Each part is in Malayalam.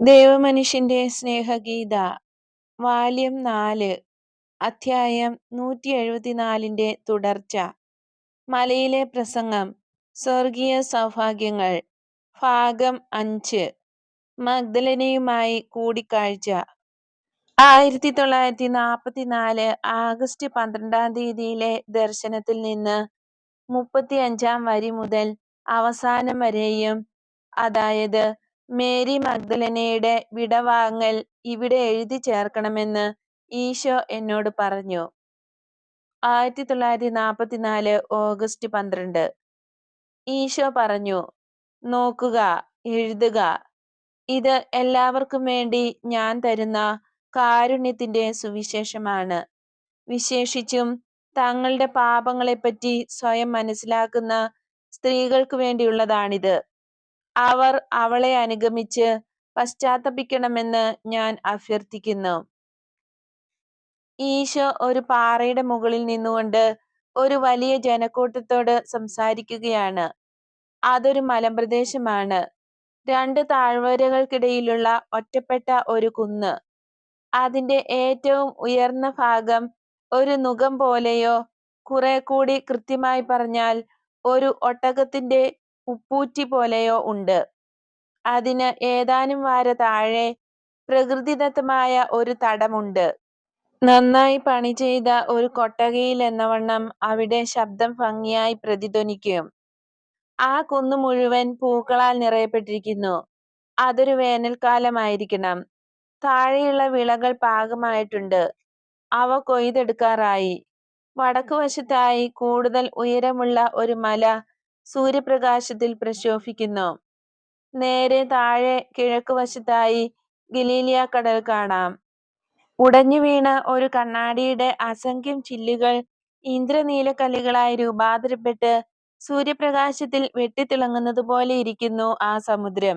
ദൈവമനുഷ്യന്റെ സ്നേഹഗീത വാല്യം 4 അധ്യായം 174 തുടർച്ച. മലയിലെ പ്രസംഗം. സ്വർഗീയ സൗഭാഗ്യങ്ങൾ. ഭാഗം 5. മഗ്ദലനയുമായി കൂടിക്കാഴ്ച. 1944 ആഗസ്റ്റ് 12 ദർശനത്തിൽ നിന്ന് 35 വരി മുതൽ അവസാനം വരെയും, അതായത് മേരി മഗ്ദലനയുടെ വിടവാങ്ങൽ ഇവിടെ എഴുതി ചേർക്കണമെന്ന് ഈശോ എന്നോട് പറഞ്ഞു. 1944 ഓഗസ്റ്റ് 12. ഈശോ പറഞ്ഞു, നോക്കുക, എഴുതുക. ഇത് എല്ലാവർക്കും വേണ്ടി ഞാൻ തരുന്ന കാരുണ്യത്തിന്റെ സുവിശേഷമാണ്. വിശേഷിച്ചും തങ്ങളുടെ പാപങ്ങളെപ്പറ്റി സ്വയം മനസ്സിലാക്കുന്ന സ്ത്രീകൾക്ക് വേണ്ടിയുള്ളതാണിത്. അവർ അവളെ അനുഗമിച്ച് പശ്ചാത്തപിക്കണമെന്ന് ഞാൻ അഭ്യർത്ഥിക്കുന്നു. ഈശോ ഒരു പാറയുടെ മുകളിൽ നിന്നുകൊണ്ട് ഒരു വലിയ ജനക്കൂട്ടത്തോട് സംസാരിക്കുകയാണ്. അതൊരു മലമ്പ്രദേശമാണ്. 2 താഴ്വരകൾക്കിടയിലുള്ള ഒറ്റപ്പെട്ട ഒരു കുന്ന്. അതിന്റെ ഏറ്റവും ഉയർന്ന ഭാഗം ഒരു നുകം പോലെയോ, കുറെ കൂടി കൃത്യമായി പറഞ്ഞാൽ ഒരു ഒട്ടകത്തിന്റെ ഉപ്പൂറ്റി പോലെയോ ഉണ്ട്. അതിന് ഏതാനും വാര താഴെ പ്രകൃതിദത്തമായ ഒരു തടമുണ്ട്. നന്നായി പണി ചെയ്ത ഒരു കൊട്ടകയിൽ എന്നവണ്ണം അവിടെ ശബ്ദം ഭംഗിയായി പ്രതിധ്വനിക്കും. ആ കുന്നു മുഴുവൻ പൂക്കളാൽ നിറയപ്പെട്ടിരിക്കുന്നു. അതൊരു വേനൽക്കാലമായിരിക്കണം. താഴെയുള്ള വിളകൾ പാകമായിട്ടുണ്ട്. അവ കൊയ്തെടുക്കാറായി. വടക്കുവശത്തായി കൂടുതൽ ഉയരമുള്ള ഒരു മല സൂര്യപ്രകാശത്തിൽ പ്രശോഭിക്കുന്നു. നേരെ താഴെ കിഴക്കുവശത്തായി ഗലീലിയ കടൽ കാണാം. ഉടഞ്ഞു വീണ ഒരു കണ്ണാടിയുടെ അസംഖ്യം ചില്ലുകൾ ഇന്ദ്രനീലക്കല്ലുകളായി രൂപാന്തരപ്പെട്ട് സൂര്യപ്രകാശത്തിൽ വെട്ടിത്തിളങ്ങുന്നതുപോലെ ഇരിക്കുന്നു ആ സമുദ്രം.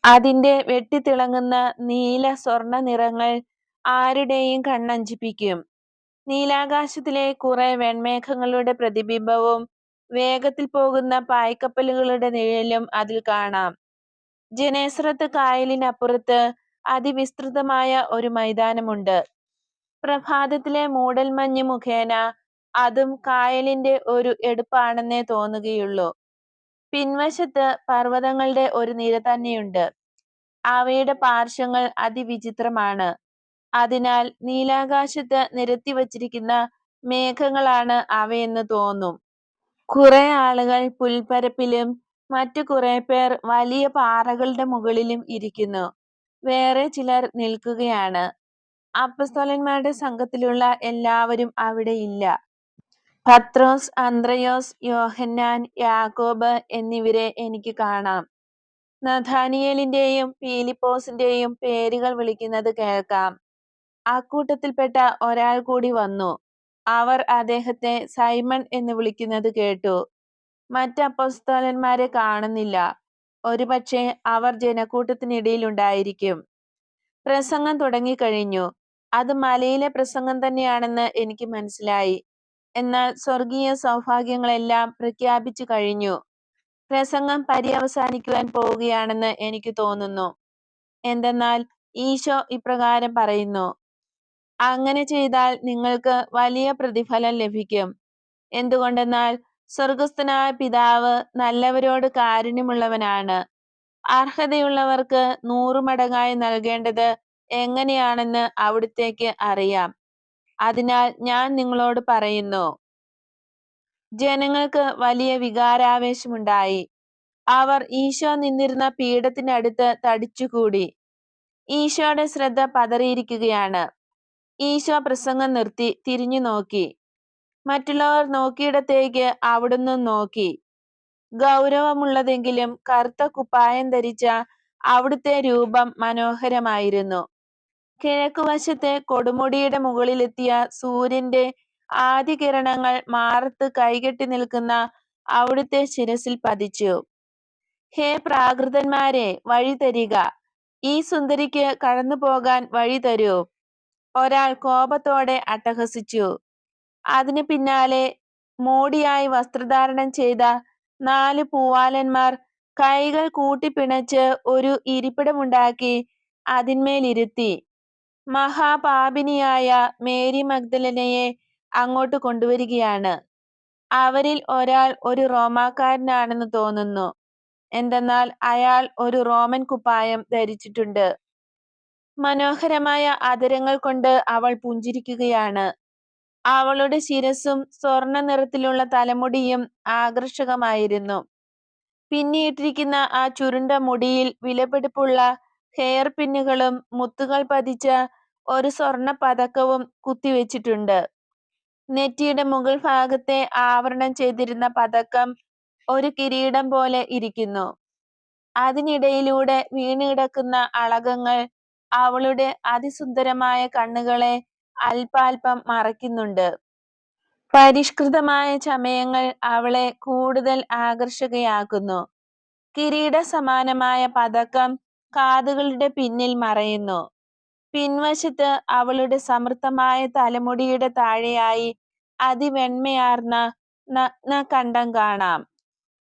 അതിന്റെ വെട്ടിത്തിളങ്ങുന്ന നീല സ്വർണ്ണ നിറങ്ങൾ ആരുടെയും കണ്ണഞ്ചിപ്പിക്കും. നീലാകാശത്തിലെ കുറെ വെൺമേഘങ്ങളുടെ പ്രതിബിംബവും വേഗത്തിൽ പോകുന്ന പായ്ക്കപ്പലുകളുടെ നിഴലും അതിൽ കാണാം. ജനേസറത്ത് കായലിനപ്പുറത്ത് അതിവിസ്തൃതമായ ഒരു മൈതാനമുണ്ട്. പ്രഭാതത്തിലെ മൂടൽമഞ്ഞ് മുഖേന അതും കായലിന്റെ ഒരു എടുപ്പാണെന്നേ തോന്നുകയുള്ളൂ. പിൻവശത്ത് പർവ്വതങ്ങളുടെ ഒരു നിര തന്നെയുണ്ട്. അവയുടെ പാർശ്വങ്ങൾ അതിവിചിത്രമാണ്. അതിനാൽ നീലാകാശത്ത് നിരത്തിവച്ചിരിക്കുന്ന മേഘങ്ങളാണ് അവയെന്ന് തോന്നും. കുറെ ആളുകൾ പുൽപ്പരപ്പിലും മറ്റു കുറെ പേർ വലിയ പാറകളുടെ മുകളിലും ഇരിക്കുന്നു. വേറെ ചിലർ നിൽക്കുകയാണ്. അപ്പസ്തോലന്മാരുടെ സംഘത്തിലുള്ള എല്ലാവരും അവിടെ ഇല്ല. പത്രോസ്, അന്ത്രയോസ്, യോഹന്നാൻ, യാക്കോബ് എന്നിവരെ എനിക്ക് കാണാം. നഥാനിയേലിന്റെയും പീലിപ്പോസിന്റെയും പേരുകൾ വിളിക്കുന്നത് കേൾക്കാം. അക്കൂട്ടത്തിൽപ്പെട്ട ഒരാൾ കൂടി വന്നു. അവർ അദ്ദേഹത്തെ സൈമൺ എന്ന് വിളിക്കുന്നത് കേട്ടു. മറ്റ് അപ്പൊസ്തലന്മാരെ കാണുന്നില്ല. ഒരുപക്ഷെ അവർ ജനക്കൂട്ടത്തിനിടയിലുണ്ടായിരിക്കും. പ്രസംഗം തുടങ്ങിക്കഴിഞ്ഞു. അത് മലയിലെ പ്രസംഗം തന്നെയാണെന്ന് എനിക്ക് മനസ്സിലായി. എന്നാൽ സ്വർഗീയ സൗഭാഗ്യങ്ങളെല്ലാം പ്രഖ്യാപിച്ചു കഴിഞ്ഞു. പ്രസംഗം പര്യവസാനിക്കുവാൻ പോവുകയാണെന്ന് എനിക്ക് തോന്നുന്നു. എന്തെന്നാൽ ഈശോ ഇപ്രകാരം പറയുന്നു, അങ്ങനെ ചെയ്താൽ നിങ്ങൾക്ക് വലിയ പ്രതിഫലം ലഭിക്കും. എന്തുകൊണ്ടെന്നാൽ സ്വർഗസ്ഥനായ പിതാവ് നല്ലവരോട് കാരുണ്യമുള്ളവനാണ്. അർഹതയുള്ളവർക്ക് 100 മടങ്ങായി നൽകേണ്ടത് എങ്ങനെയാണെന്ന് അവിടുത്തേക്ക് അറിയാം. അതിനാൽ ഞാൻ നിങ്ങളോട് പറയുന്നു. ജനങ്ങൾക്ക് വലിയ വികാരാവേശമുണ്ടായി. അവർ ഈശോ നിന്നിരുന്ന പീഠത്തിനടുത്ത് തടിച്ചുകൂടി. ഈശോയുടെ ശ്രദ്ധ പതറിയിരിക്കുകയാണ്. ഈശോ പ്രസംഗം നിർത്തി തിരിഞ്ഞു നോക്കി. മറ്റുള്ളവർ നോക്കിയിടത്തേക്ക് അവിടുന്ന് നോക്കി. ഗൗരവമുള്ളതെങ്കിലും കറുത്ത കുപ്പായം ധരിച്ച അവിടുത്തെ രൂപം മനോഹരമായിരുന്നു. കിഴക്കുവശത്തെ കൊടുമുടിയുടെ മുകളിലെത്തിയ സൂര്യന്റെ ആദ്യകിരണങ്ങൾ മാറത്ത് കൈകെട്ടി നിൽക്കുന്ന അവിടുത്തെ ശിരസിൽ പതിച്ചു. ഹേ പ്രാകൃതന്മാരെ, വഴി തരിക, ഈ സുന്ദരിക്ക് കടന്നു പോകാൻ വഴി തരൂ, ഒരാൾ കോപത്തോടെ അട്ടഹസിച്ചു. അതിന് പിന്നാലെ മോടിയായി വസ്ത്രധാരണം ചെയ്ത 4 പൂവാലന്മാർ കൈകൾ കൂട്ടിപ്പിണച്ച് ഒരു ഇരിപ്പിടമുണ്ടാക്കി അതിന്മേലിരുത്തി. മഹാപാപിനിയായ മേരി മഗ്ദലനയെ അങ്ങോട്ട് കൊണ്ടുവരികയാണ്. അവരിൽ ഒരാൾ ഒരു റോമാക്കാരനാണെന്ന് തോന്നുന്നു. എന്തെന്നാൽ അയാൾ ഒരു റോമൻ കുപ്പായം ധരിച്ചിട്ടുണ്ട്. മനോഹരമായ അധരങ്ങൾ കൊണ്ട് അവൾ പുഞ്ചിരിക്കുകയാണ്. അവളുടെ ശിരസ്സും സ്വർണ്ണ നിറത്തിലുള്ള തലമുടിയും ആകർഷകമായിരുന്നു. പിന്നിയിട്ടിരിക്കുന്ന ആ ചുരുണ്ട മുടിയിൽ വിലപിടിപ്പുള്ള ഹെയർ പിന്നുകളും മുത്തുകൾ പതിച്ച ഒരു സ്വർണ്ണ പതക്കവും കുത്തിവെച്ചിട്ടുണ്ട്. നെറ്റിയുടെ മുകൾ ഭാഗത്തെ ആവരണം ചെയ്തിരുന്ന പതക്കം ഒരു കിരീടം പോലെ ഇരിക്കുന്നു. അതിനിടയിലൂടെ വീണുകിടക്കുന്ന അളകങ്ങൾ അവളുടെ അതിസുന്ദരമായ കണ്ണുകളെ അല്പാൽപം മറയ്ക്കുന്നുണ്ട്. പരിഷ്കൃതമായ ചമയങ്ങൾ അവളെ കൂടുതൽ ആകർഷകയാക്കുന്നു. കിരീട സമാനമായ പതക്കം കാതുകളുടെ പിന്നിൽ മറയുന്നു. പിൻവശത്ത് അവളുടെ സമൃദ്ധമായ തലമുടിയുടെ താഴെയായി അതിവെണ്മയാർന്ന നഗ്നകണ്ഠം കാണാം.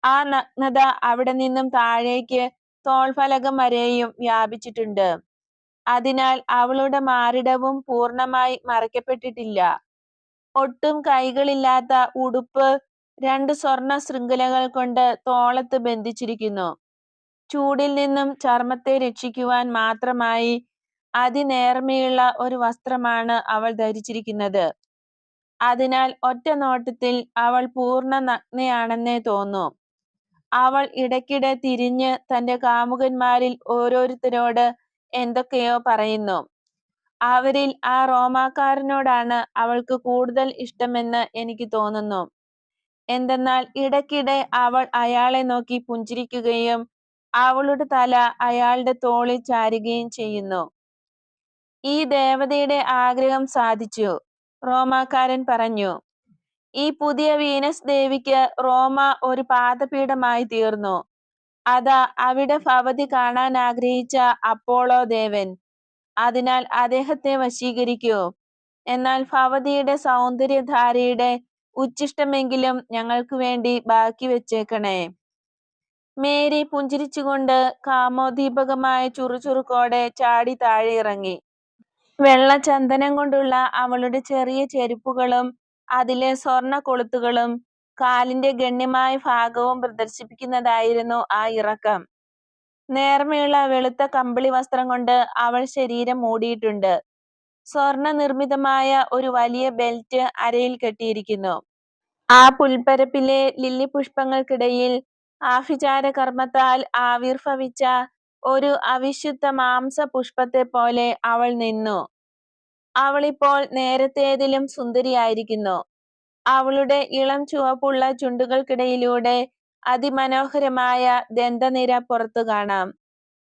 ആ നഗ്നത അവിടെ നിന്നും താഴേക്ക് തോൾഫലകം വരെയും വ്യാപിച്ചിട്ടുണ്ട്. അതിനാൽ അവളുടെ മാറിടവും പൂർണ്ണമായി മറയ്ക്കപ്പെട്ടിട്ടില്ല. ഒട്ടും കൈകളില്ലാത്ത ഉടുപ്പ് 2 സ്വർണ്ണ ശൃംഖലകൾ കൊണ്ട് തോളത്ത് ബന്ധിച്ചിരിക്കുന്നു. ചൂടിൽ നിന്നും ചർമ്മത്തെ രക്ഷിക്കുവാൻ മാത്രമായി അതിനേർമയുള്ള ഒരു വസ്ത്രമാണ് അവൾ ധരിച്ചിരിക്കുന്നത്. അതിനാൽ ഒറ്റ നോട്ടത്തിൽ അവൾ പൂർണ്ണ നഗ്നയാണെന്നേ തോന്നൂ. അവൾ ഇടയ്ക്കിടെ തിരിഞ്ഞ് തന്റെ കാമുകന്മാരിൽ ഓരോരുത്തരോട് എന്തൊക്കെയോ പറയുന്നു. അവരിൽ ആ റോമാക്കാരനോടാണ് അവൾക്ക് കൂടുതൽ ഇഷ്ടമെന്ന് എനിക്ക് തോന്നുന്നു. എന്തെന്നാൽ ഇടയ്ക്കിടെ അവൾ അയാളെ നോക്കി പുഞ്ചിരിക്കുകയും അവളുടെ തല അയാളുടെ തോളിൽ ചാരുകയും ചെയ്യുന്നു. ഈ ദേവതയുടെ ആഗ്രഹം സാധിച്ചു, റോമാക്കാരൻ പറഞ്ഞു. ഈ പുതിയ വീനസ് ദേവിക്ക് റോമ ഒരു പാദപീഠമായി തീർന്നു. അതാ അവിടെ ഭവതി കാണാൻ ആഗ്രഹിച്ച അപ്പോളോ ദേവൻ. അതിനാൽ അദ്ദേഹത്തെ വശീകരിക്കൂ. എന്നാൽ ഭവതിയുടെ സൗന്ദര്യധാരയുടെ ഉച്ഛിഷ്ടമെങ്കിലും ഞങ്ങൾക്ക് വേണ്ടി ബാക്കി വെച്ചേക്കണേ. മേരി പുഞ്ചിരിച്ചുകൊണ്ട് കാമോദ്ദീപകമായ ചുറുചുറുക്കോടെ ചാടി താഴെ ഇറങ്ങി. വെള്ള ചന്ദനം കൊണ്ടുള്ള അവളുടെ ചെറിയ ചെരുപ്പുകളും അതിലെ സ്വർണ്ണ കൊളുത്തുകളും കാലിന്റെ ഗണ്യമായ ഭാഗവും പ്രദർശിപ്പിക്കുന്നതായിരുന്നു ആ ഇറക്കം. നേർമയുള്ള വെളുത്ത കമ്പിളി വസ്ത്രം കൊണ്ട് അവൾ ശരീരം മൂടിയിട്ടുണ്ട്. സ്വർണ്ണ നിർമ്മിതമായ ഒരു വലിയ ബെൽറ്റ് അരയിൽ കെട്ടിയിരിക്കുന്നു. ആ പുൽപ്പരപ്പിലെ ലില്ലി പുഷ്പങ്ങൾക്കിടയിൽ ആഭിചാര കർമ്മത്താൽ ആവിർഭവിച്ച ഒരു അവിശുദ്ധ മാംസ പുഷ്പത്തെ പോലെ അവൾ നിന്നു. അവളിപ്പോൾ നേരത്തേതിലും സുന്ദരിയായിരിക്കുന്നു. അവളുടെ ഇളം ചുവപ്പുള്ള ചുണ്ടുകൾക്കിടയിലൂടെ അതിമനോഹരമായ ദന്തനിര പുറത്തു കാണാം.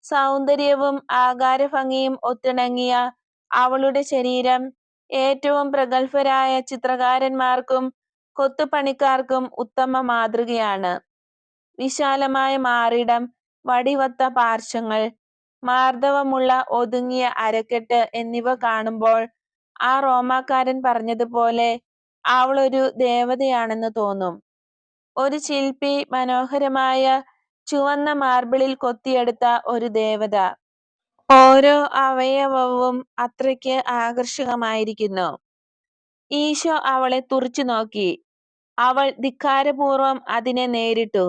സൗന്ദര്യവും ആകാരഭംഗിയും ഒത്തിണങ്ങിയ അവളുടെ ശരീരം ഏറ്റവും പ്രഗത്ഭരായ ചിത്രകാരന്മാർക്കും കൊത്തുപണിക്കാർക്കും ഉത്തമ മാതൃകയാണ്. വിശാലമായ മാറിടം, വടിവത്ത പാർശ്വങ്ങൾ, മാർദ്ദവമുള്ള ഒതുങ്ങിയ അരക്കെട്ട് എന്നിവ കാണുമ്പോൾ ആ റോമാക്കാരൻ പറഞ്ഞതുപോലെ അവളൊരു ദേവതയാണെന്ന് തോന്നും. ഒരു ശില്പി മനോഹരമായ ചുവന്ന മാർബിളിൽ കൊത്തിയെടുത്ത ഒരു ദേവത. ഓരോ അവയവവും അത്രയ്ക്ക് ആകർഷകമായിരിക്കുന്നു. ഈശോ അവളെ തുറിച്ചു നോക്കി. അവൾ ധിക്കാരപൂർവം അതിനെ നേരിട്ടു.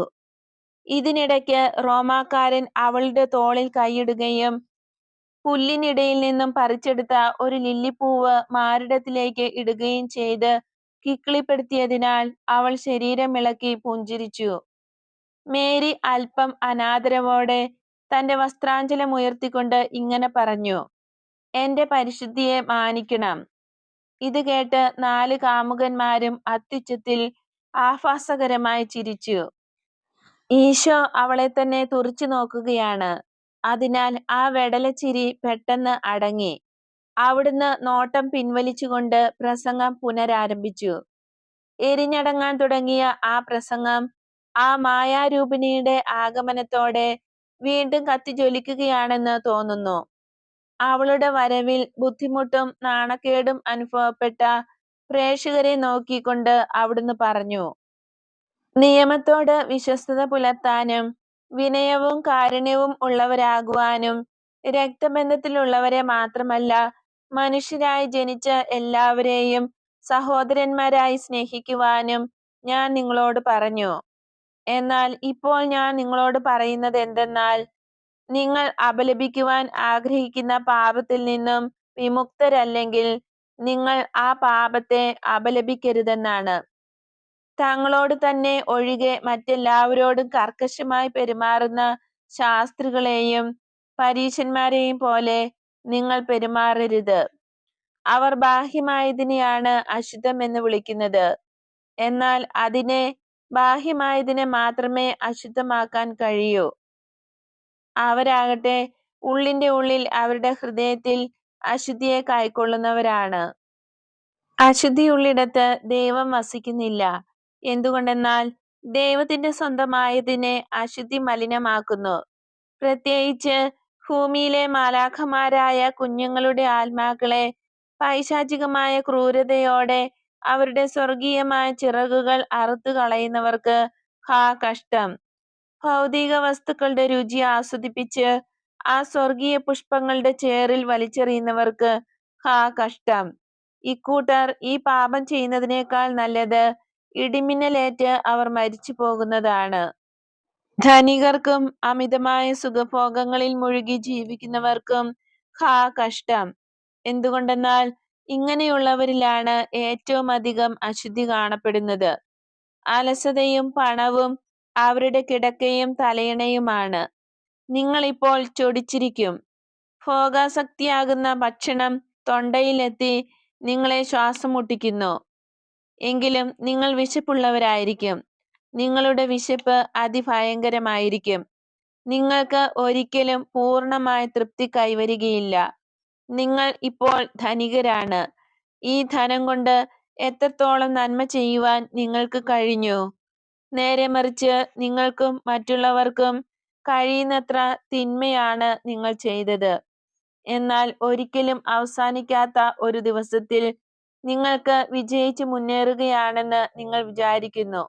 ഇതിനിടയ്ക്ക് റോമാക്കാരൻ അവളുടെ തോളിൽ കൈയിടുകയും പുല്ലിനിടയിൽ നിന്നും പറിച്ചെടുത്ത ഒരു ലില്ലിപ്പൂവ് മാറിടത്തിലേക്ക് ഇടുകയും ചെയ്ത് കിക്കിളിപ്പെടുത്തിയതിനാൽ അവൾ ശരീരമിളക്കി പുഞ്ചിരിച്ചു. മേരി അല്പം അനാദരവോടെ തന്റെ വസ്ത്രാഞ്ചലം ഉയർത്തിക്കൊണ്ട് ഇങ്ങനെ പറഞ്ഞു: എന്റെ പരിശുദ്ധിയെ മാനിക്കണം. ഇത് കേട്ട് 4 കാമുകന്മാരും അത്യുച്ചത്തിൽ ആഭാസകരമായി ചിരിച്ചു. ഈശോ അവളെ തന്നെ തുറിച്ചു നോക്കുകയാണ്. അതിനാൽ ആ വെടലച്ചിരി പെട്ടെന്ന് അടങ്ങി. അവിടുന്ന് നോട്ടം പിൻവലിച്ചുകൊണ്ട് പ്രസംഗം പുനരാരംഭിച്ചു. എരിഞ്ഞടങ്ങാൻ തുടങ്ങിയ ആ പ്രസംഗം ആ മായാരൂപിണിയുടെ ആഗമനത്തോടെ വീണ്ടും കത്തിജ്വലിക്കുകയാണെന്ന് തോന്നുന്നു. അവളുടെ വരവിൽ ബുദ്ധിമുട്ടും നാണക്കേടും അനുഭവപ്പെട്ട പ്രേക്ഷകരെ നോക്കിക്കൊണ്ട് അവിടുന്ന് പറഞ്ഞു: നിയമത്തോട് വിശ്വസ്തത പുലർത്താനും വിനയവും കാരുണ്യവും ഉള്ളവരാകുവാനും രക്തബന്ധത്തിലുള്ളവരെ മാത്രമല്ല, മനുഷ്യരായി ജനിച്ച എല്ലാവരെയും സഹോദരന്മാരായി സ്നേഹിക്കുവാനും ഞാൻ നിങ്ങളോട് പറഞ്ഞു. എന്നാൽ ഇപ്പോൾ ഞാൻ നിങ്ങളോട് പറയുന്നത് എന്തെന്നാൽ, നിങ്ങൾ അപലപിക്കുവാൻ ആഗ്രഹിക്കുന്ന പാപത്തിൽ നിന്നും വിമുക്തരല്ലെങ്കിൽ നിങ്ങൾ ആ പാപത്തെ അപലപിക്കരുതെന്നാണ്. തങ്ങളോട് തന്നെ ഒഴികെ മറ്റെല്ലാവരോടും കർക്കശമായി പെരുമാറുന്ന ശാസ്ത്രികളെയും പരീശന്മാരെയും പോലെ നിങ്ങൾ പെരുമാറരുത്. അവർ ബാഹ്യമായതിനെയാണ് അശുദ്ധം എന്ന് വിളിക്കുന്നത്, എന്നാൽ അതിനെ ബാഹ്യമായതിനെ മാത്രമേ അശുദ്ധമാക്കാൻ കഴിയൂ. അവരാകട്ടെ ഉള്ളിന്റെ ഉള്ളിൽ അവരുടെ ഹൃദയത്തിൽ അശുദ്ധിയെ കൈക്കൊള്ളുന്നവരാണ്. അശുദ്ധിയുള്ളിടത്ത് ദൈവം വസിക്കുന്നില്ല. എന്തുകൊണ്ടെന്നാൽ ദൈവത്തിന്റെ സ്വന്തമായതിനെ അശുദ്ധി മലിനമാക്കുന്നു. പ്രത്യേകിച്ച് ഭൂമിയിലെ മാലാഖമാരായ കുഞ്ഞുങ്ങളുടെ ആത്മാക്കളെ പൈശാചികമായ ക്രൂരതയോടെ അവരുടെ സ്വർഗീയമായ ചിറകുകൾ അറുത്തു കളയുന്നവർക്ക് ഹാ കഷ്ടം. ഭൗതിക വസ്തുക്കളുടെ രുചി ആസ്വദിപ്പിച്ച് ആ സ്വർഗീയ പുഷ്പങ്ങളുടെ ചേറിൽ വലിച്ചെറിയുന്നവർക്ക് ഹാ കഷ്ടം. ഇക്കൂട്ടർ ഈ പാപം ചെയ്യുന്നതിനേക്കാൾ നല്ലത് ഇടിമിന്നലേറ്റ് അവർ മരിച്ചു പോകുന്നതാണ്. ധനികർക്കും അമിതമായ സുഖഭോഗങ്ങളിൽ മുഴുകി ജീവിക്കുന്നവർക്കും ഹാ കഷ്ടം. എന്തുകൊണ്ടെന്നാൽ ഇങ്ങനെയുള്ളവരിലാണ് ഏറ്റവും അധികം അശുദ്ധി കാണപ്പെടുന്നത്. അലസതയും പണവും അവരുടെ കിടക്കയും തലയിണയുമാണ്. നിങ്ങളിപ്പോൾ ചൊടിച്ചിരിക്കും. ഭോഗാസക്തിയാകുന്ന ഭക്ഷണം തൊണ്ടയിലെത്തി നിങ്ങളെ ശ്വാസം മുട്ടിക്കുന്നു. എങ്കിലും നിങ്ങൾ വിശപ്പുള്ളവരായിരിക്കും. നിങ്ങളുടെ വിശപ്പ് അതിഭയങ്കരമായിരിക്കും. നിങ്ങൾക്ക് ഒരിക്കലും പൂർണ്ണമായ തൃപ്തി കൈവരികയില്ല. നിങ്ങൾ ഇപ്പോൾ ധനികരാണ്. ഈ ധനം കൊണ്ട് എത്രത്തോളം നന്മ ചെയ്യുവാൻ നിങ്ങൾക്ക് കഴിഞ്ഞു? നേരെ മറിച്ച് നിങ്ങൾക്കും മറ്റുള്ളവർക്കും കഴിയുന്നത്ര തിന്മയാണ് നിങ്ങൾ ചെയ്തത്. എന്നാൽ ഒരിക്കലും അവസാനിക്കാത്ത ഒരു ദിവസത്തിൽ നിങ്ങൾക്ക് വിജയിച്ച് മുന്നേറുകയാണെന്ന് നിങ്ങൾ വിചാരിക്കുന്നു.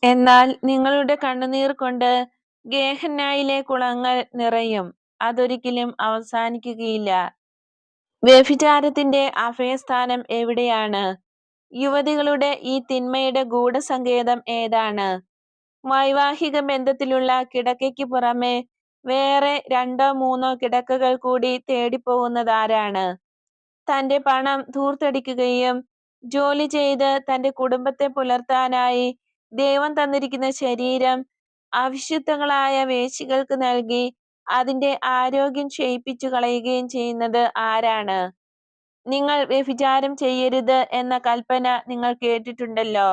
എന്നാൽ നിങ്ങളുടെ കണ്ണുനീർ കൊണ്ട് ഗേഹന്നായിലെ കുളങ്ങൾ നിറയും. അതൊരിക്കലും അവസാനിക്കുകയില്ല. വ്യഭിചാരത്തിന്റെ അഭയസ്ഥാനം എവിടെയാണ്? യുവതികളുടെ ഈ തിന്മയുടെ ഗൂഢസങ്കേതം ഏതാണ്? വൈവാഹിക ബന്ധത്തിലുള്ള കിടക്കയ്ക്ക് പുറമെ വേറെ 2-3 കിടക്കകൾ കൂടി തേടിപ്പോകുന്നതാരാണ്? തന്റെ പണം ധൂർത്തടിക്കുകയും ജോലി ചെയ്ത് തന്റെ കുടുംബത്തെ പുലർത്താനായി ദൈവം തന്നിരിക്കുന്ന ശരീരം അവിശുദ്ധങ്ങളായ വേശ്യകൾക്ക് നൽകി അതിന്റെ ആരോഗ്യം ക്ഷയിപ്പിച്ചു കളയുകയും ചെയ്യുന്നത് ആരാണ്? നിങ്ങൾ വ്യഭിചാരം ചെയ്യരുത് എന്ന കൽപ്പന നിങ്ങൾ കേട്ടിട്ടുണ്ടല്ലോ.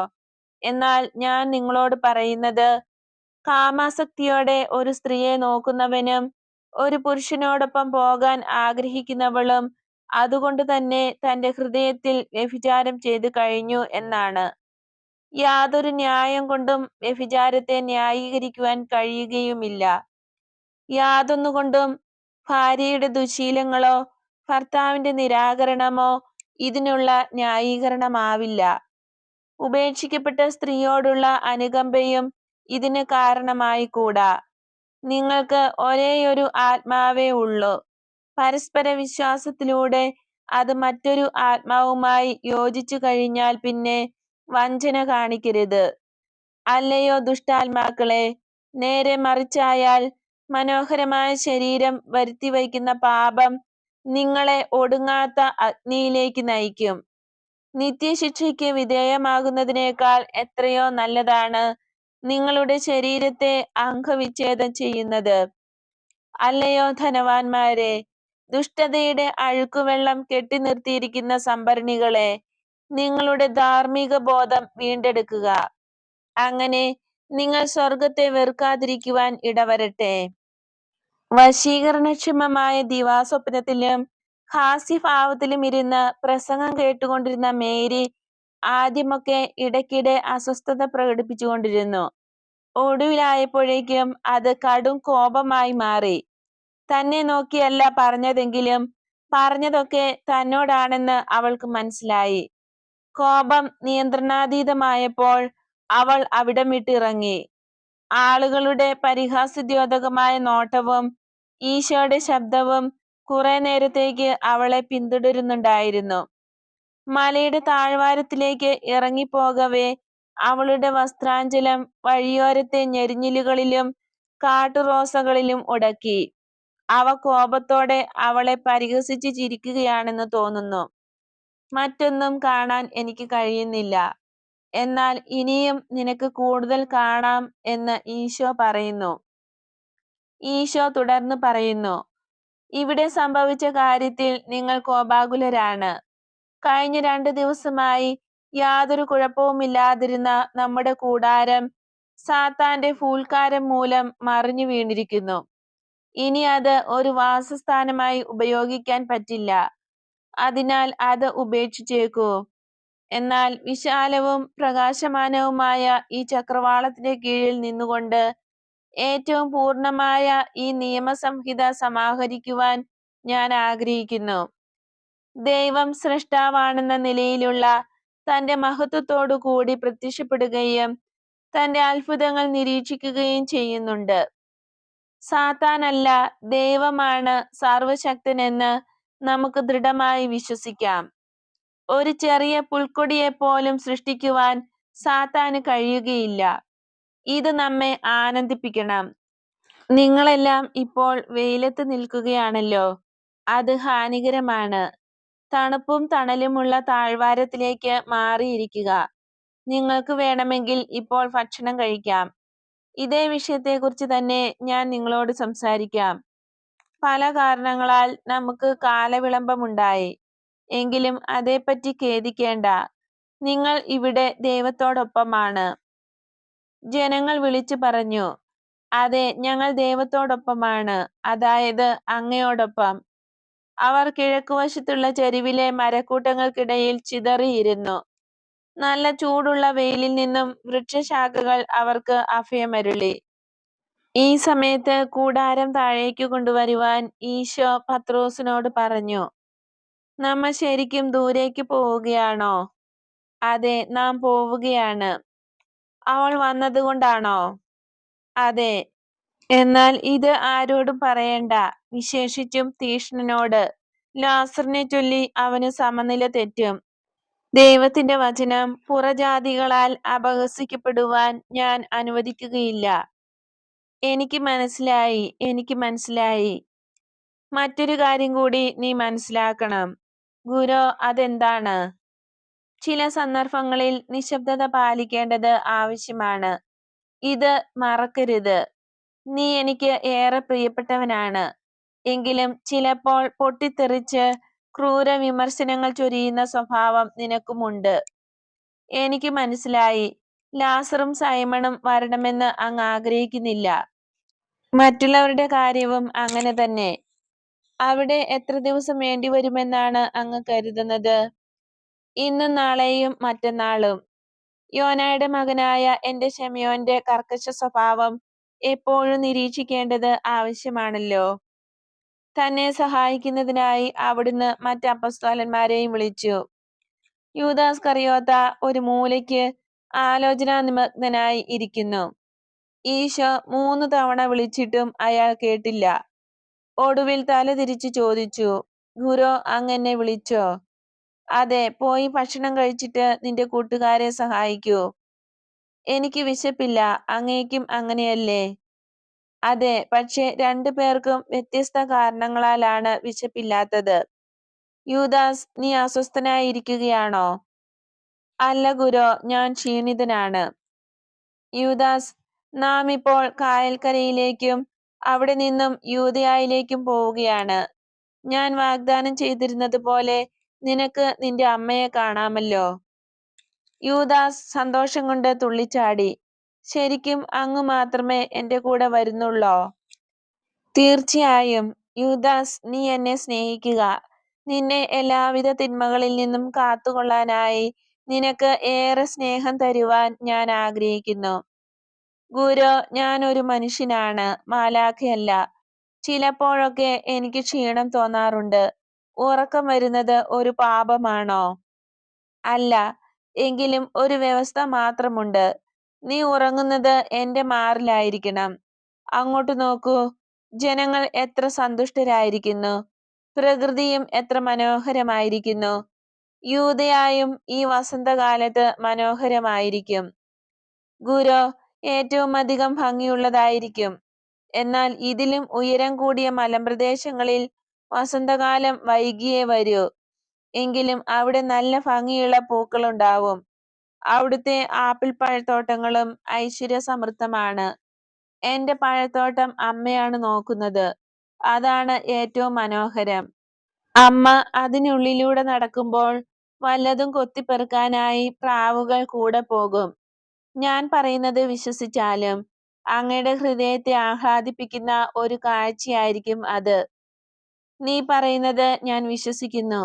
എന്നാൽ ഞാൻ നിങ്ങളോട് പറയുന്നത്, കാമാസക്തിയോടെ ഒരു സ്ത്രീയെ നോക്കുന്നവനും ഒരു പുരുഷനോടൊപ്പം പോകാൻ ആഗ്രഹിക്കുന്നവളും അതുകൊണ്ട് തന്നെ തന്റെ ഹൃദയത്തിൽ വ്യഭിചാരം ചെയ്തു കഴിഞ്ഞു എന്നാണ്. യാതൊരു ന്യായം കൊണ്ടും വ്യഭിചാരത്തെ ന്യായീകരിക്കുവാൻ കഴിയുകയുമില്ല. യാതൊന്നുകൊണ്ടും ഭാര്യയുടെ ദുശ്ശീലങ്ങളോ ഭർത്താവിന്റെ നിരാകരണമോ ഇതിനുള്ള ന്യായീകരണമാവില്ല. ഉപേക്ഷിക്കപ്പെട്ട സ്ത്രീയോടുള്ള അനുകമ്പയും ഇതിന് കാരണമായിക്കൂടാ. നിങ്ങൾക്ക് ഒരേയൊരു ആത്മാവേ ഉള്ളൂ. പരസ്പര വിശ്വാസത്തിലൂടെ അത് മറ്റൊരു ആത്മാവുമായി യോജിച്ചു കഴിഞ്ഞാൽ പിന്നെ വഞ്ചന കാണിക്കരുത്. അല്ലയോ ദുഷ്ടാത്മാക്കളെ, നേരെ മറിച്ചായാൽ മനോഹരമായ ശരീരം വരുത്തിവയ്ക്കുന്ന പാപം നിങ്ങളെ ഒടുങ്ങാത്ത അഗ്നിയിലേക്ക് നയിക്കും. നിത്യശിക്ഷയ്ക്ക് വിധേയമാകുന്നതിനേക്കാൾ എത്രയോ നല്ലതാണ് നിങ്ങളുടെ ശരീരത്തെ അംഗവിച്ഛേദം ചെയ്യുന്നത്. അല്ലയോ ധനവാന്മാരെ, ദുഷ്ടതയുടെ അഴുക്കുവെള്ളം കെട്ടിനിർത്തിയിരിക്കുന്ന സംഭരണികളെ, നിങ്ങളുടെ ധാർമ്മിക ബോധം വീണ്ടെടുക്കുക. അങ്ങനെ നിങ്ങൾ സ്വർഗത്തെ വെറുക്കാതിരിക്കുവാൻ ഇടവരട്ടെ. വശീകരണക്ഷമമായ ദിവാസ്വപ്നത്തിലും ഹാസ്യഭാവത്തിലും ഇരുന്ന് പ്രസംഗം കേട്ടുകൊണ്ടിരുന്ന മേരി ആദ്യമൊക്കെ ഇടയ്ക്കിടെ അസ്വസ്ഥത പ്രകടിപ്പിച്ചുകൊണ്ടിരുന്നു. ഒടുവിലായപ്പോഴേക്കും അത് കടും കോപമായി മാറി. തന്നെ നോക്കിയല്ല പറഞ്ഞതെങ്കിലും പറഞ്ഞതൊക്കെ തന്നോടാണെന്ന് അവൾക്ക് മനസ്സിലായി. കോപം നിയന്ത്രണാതീതമായപ്പോൾ അവൾ അവിടം വിട്ടിറങ്ങി. ആളുകളുടെ പരിഹാസ്യോദ്ദകമായ നോട്ടവും ഈശോയുടെ ശബ്ദവും കുറെ നേരത്തേക്ക് അവളെ പിന്തുടരുന്നുണ്ടായിരുന്നു. മലയുടെ താഴ്വാരത്തിലേക്ക് ഇറങ്ങിപ്പോകവേ അവളുടെ വസ്ത്രാഞ്ചലം വഴിയോരത്തെ ഞെരിഞ്ഞിലുകളിലും കാട്ടുറോസകളിലും ഉടക്കി. അവ കോപത്തോടെ അവളെ പരിഹസിച്ച് ചിരിക്കുകയാണെന്ന് തോന്നുന്നു. മറ്റൊന്നും കാണാൻ എനിക്ക് കഴിയുന്നില്ല. എന്നാൽ ഇനിയും നിനക്ക് കൂടുതൽ കാണാം എന്ന് ഈശോ പറയുന്നു. ഈശോ തുടർന്ന് പറയുന്നു, ഇവിടെ സംഭവിച്ച കാര്യത്തിൽ നിങ്ങൾ കോപാകുലരാണ്. കഴിഞ്ഞ 2 ദിവസമായി യാതൊരു കുഴപ്പവുമില്ലാതിരുന്ന നമ്മുടെ കൂടാരം സാത്താന്റെ ഫൂൽക്കാരം മൂലം മറിഞ്ഞു വീണിരിക്കുന്നു. ഇനി അത് ഒരു വാസസ്ഥാനമായി ഉപയോഗിക്കാൻ പറ്റില്ല. അതിനാൽ അത് ഉപേക്ഷിച്ചേക്കൂ. എന്നാൽ വിശാലവും പ്രകാശമാനവുമായ ഈ ചക്രവാളത്തിന്റെ കീഴിൽ നിന്നുകൊണ്ട് ഏറ്റവും പൂർണ്ണമായ ഈ നിയമസംഹിത സമാഹരിക്കുവാൻ ഞാൻ ആഗ്രഹിക്കുന്നു. ദൈവം സ്രഷ്ടാവാണെന്ന നിലയിലുള്ള തന്റെ മഹത്വത്തോടു കൂടി പ്രത്യക്ഷപ്പെടുകയും തന്റെ അത്ഭുതങ്ങൾ നിരീക്ഷിക്കുകയും ചെയ്യുന്നുണ്ട്. സാത്താനല്ല, ദൈവമാണ് സർവശക്തനെന്ന് നമുക്ക് ദൃഢമായി വിശ്വസിക്കാം. ഒരു ചെറിയ പുൽക്കൊടിയെപ്പോലും സൃഷ്ടിക്കുവാൻ സാത്താന് കഴിയുകയില്ല. ഇത് നമ്മെ ആനന്ദിപ്പിക്കണം. നിങ്ങളെല്ലാം ഇപ്പോൾ വെയിലത്ത് നിൽക്കുകയാണല്ലോ. അത് ഹാനികരമാണ്. തണുപ്പും തണലുമുള്ള താഴ്വാരത്തിലേക്ക് മാറിയിരിക്കുക. നിങ്ങൾക്ക് വേണമെങ്കിൽ ഇപ്പോൾ ഭക്ഷണം കഴിക്കാം. ഇതേ വിഷയത്തെക്കുറിച്ച് തന്നെ ഞാൻ നിങ്ങളോട് സംസാരിക്കാം. പല കാരണങ്ങളാൽ നമുക്ക് കാലവിളംബമുണ്ടായി. എങ്കിലും അതേപ്പറ്റി ഖേദിക്കേണ്ട. നിങ്ങൾ ഇവിടെ ദൈവത്തോടൊപ്പമാണ്. ജനങ്ങൾ വിളിച്ചു പറഞ്ഞു, അതെ, ഞങ്ങൾ ദൈവത്തോടൊപ്പമാണ്, അതായത് അങ്ങയോടൊപ്പം. അവർ കിഴക്കുവശത്തുള്ള ചെരുവിലെ മരക്കൂട്ടങ്ങൾക്കിടയിൽ ചിതറിയിരുന്നു. നല്ല ചൂടുള്ള വെയിലിൽ നിന്നും വൃക്ഷശാഖകൾ അവർക്ക് അഭയമരുളി. ഈ സമയത്ത് കൂടാരം താഴേക്ക് കൊണ്ടുവരുവാൻ ഈശോ പത്രോസിനോട് പറഞ്ഞു, നമ്മൾ ശരിക്കും ദൂരേക്ക് പോവുകയാണോ? അതെ, നാം പോവുകയാണ്. അവൾ വന്നതുകൊണ്ടാണോ? അതെ. എന്നാൽ ഇത് ആരോടും പറയണ്ട, വിശേഷിച്ചും തീക്ഷ്ണനോട്. ലാസറിനെ ചൊല്ലി അവന് സമനില തെറ്റും. ദൈവത്തിന്റെ വചനം പുറജാതികളാൽ അപഹസിക്കപ്പെടുവാൻ ഞാൻ അനുവദിക്കുകയില്ല. എനിക്ക് മനസ്സിലായി. മറ്റൊരു കാര്യം കൂടി നീ മനസ്സിലാക്കണം. ഗുരു, അതെന്താണ്? ചില സന്ദർഭങ്ങളിൽ നിശബ്ദത പാലിക്കേണ്ടത് ആവശ്യമാണ്. ഇത് മറക്കരുത്. നീ എനിക്ക് ഏറെ പ്രിയപ്പെട്ടവനാണ്. എങ്കിലും ചിലപ്പോൾ പൊട്ടിത്തെറിച്ച് ക്രൂര വിമർശനങ്ങൾ ചൊരിയുന്ന സ്വഭാവം നിനക്കുമുണ്ട്. എനിക്ക് മനസ്സിലായി. ലാസറും സൈമണും വരണമെന്ന് അങ്ങ് ആഗ്രഹിക്കുന്നില്ല. മറ്റുള്ളവരുടെ കാര്യവും അങ്ങനെ തന്നെ. അവിടെ എത്ര ദിവസം വേണ്ടിവരുമെന്നാണ് അങ്ങ് കരുതുന്നത്? ഇന്നും നാളെയും മറ്റന്നാളും. യോനായുടെ മകനായ എന്റെ ശിമയോന്റെ കർക്കശ സ്വഭാവം എപ്പോഴും നിരീക്ഷിക്കേണ്ടത് ആവശ്യമാണല്ലോ. തന്നെ സഹായിക്കുന്നതിനായി അവിടുന്ന് മറ്റ് അപ്പസ്തോലന്മാരെയും വിളിച്ചു. യൂദാസ് കറിയോത്ത ഒരു മൂലയ്ക്ക് ആലോചനാനിമഗ്നനായി ഇരിക്കുന്നു. ഈശോ 3 തവണ വിളിച്ചിട്ടും അയാൾ കേട്ടില്ല. ഒടുവിൽ തല തിരിച്ചു ചോദിച്ചു, ഗുരു, അങ്ങ് എന്നെ വിളിച്ചോ? അതെ, പോയി ഭക്ഷണം കഴിച്ചിട്ട് നിന്റെ കൂട്ടുകാരെ സഹായിക്കൂ. എനിക്ക് വിശപ്പില്ല, അങ്ങേക്കും അങ്ങനെയല്ലേ? അതെ, പക്ഷെ 2 പേർക്കും വ്യത്യസ്ത കാരണങ്ങളാലാണ് വിശപ്പില്ലാത്തത്. യൂദാസ്, നീ അസ്വസ്ഥനായിരിക്കുകയാണോ? അല്ല ഗുരു, ഞാൻ ക്ഷീണിതനാണ്. യൂദാസ്, നാം ഇപ്പോൾ കായൽക്കരയിലേക്കും അവിടെ നിന്നും യൂദയായിലേക്കും പോവുകയാണ്. ഞാൻ വാഗ്ദാനം ചെയ്തിരുന്നത് പോലെ നിനക്ക് നിന്റെ അമ്മയെ കാണാമല്ലോ. യൂദാസ് സന്തോഷം കൊണ്ട് തുള്ളിച്ചാടി. ശരിക്കും അങ്ങ് മാത്രമേ എന്റെ കൂടെ വരുന്നുള്ളോ? തീർച്ചയായും. യൂദാസ്, നീ എന്നെ സ്നേഹിക്കുക. നിന്നെ എല്ലാവിധ തിന്മകളിൽ നിന്നും കാത്തുകൊള്ളാനായി നിനക്ക് ഏറെ സ്നേഹം തരുവാൻ ഞാൻ ആഗ്രഹിക്കുന്നു. ഗുരു, ഞാൻ ഒരു മനുഷ്യനാണ്, മാലാഖയല്ല. ചിലപ്പോഴൊക്കെ എനിക്ക് ക്ഷീണം തോന്നാറുണ്ട്. ഉറക്കം വരുന്നത് ഒരു പാപമാണോ? അല്ല. എങ്കിലും ഒരു വ്യവസ്ഥ മാത്രമുണ്ട്. നീ ഉറങ്ങുന്നത് എന്റെ മാറിലായിരിക്കണം. അങ്ങോട്ട് നോക്കൂ, ജനങ്ങൾ എത്ര സന്തുഷ്ടരായിരിക്കുന്നു. പ്രകൃതിയും എത്ര മനോഹരമായിരിക്കുന്നു. യൂദയായും ഈ വസന്തകാലത്ത് മനോഹരമായിരിക്കും. ഗുരോ ഏറ്റവും അധികം ഭംഗിയുള്ളതായിരിക്കും. എന്നാൽ ഇതിലും ഉയരം കൂടിയ മലമ്പ്രദേശങ്ങളിൽ വസന്തകാലം വൈകിയേ വരൂ. എങ്കിലും അവിടെ നല്ല ഭംഗിയുള്ള പൂക്കളുണ്ടാവും. അവിടുത്തെ ആപ്പിൾ പഴത്തോട്ടങ്ങളും ഐശ്വര്യസമൃദ്ധമാണ്. എന്റെ പഴത്തോട്ടം അമ്മയാണ് നോക്കുന്നത്. അതാണ് ഏറ്റവും മനോഹരം. അമ്മ അതിനുള്ളിലൂടെ നടക്കുമ്പോൾ വല്ലതും കൊത്തിപ്പെറുക്കാനായി പ്രാവുകൾ കൂടെ പോകും. ഞാൻ പറയുന്നത് വിശ്വസിച്ചാലും അങ്ങയുടെ ഹൃദയത്തെ ആഹ്ലാദിപ്പിക്കുന്ന ഒരു കാഴ്ചയായിരിക്കും അത്. നീ പറയുന്നത് ഞാൻ വിശ്വസിക്കുന്നു.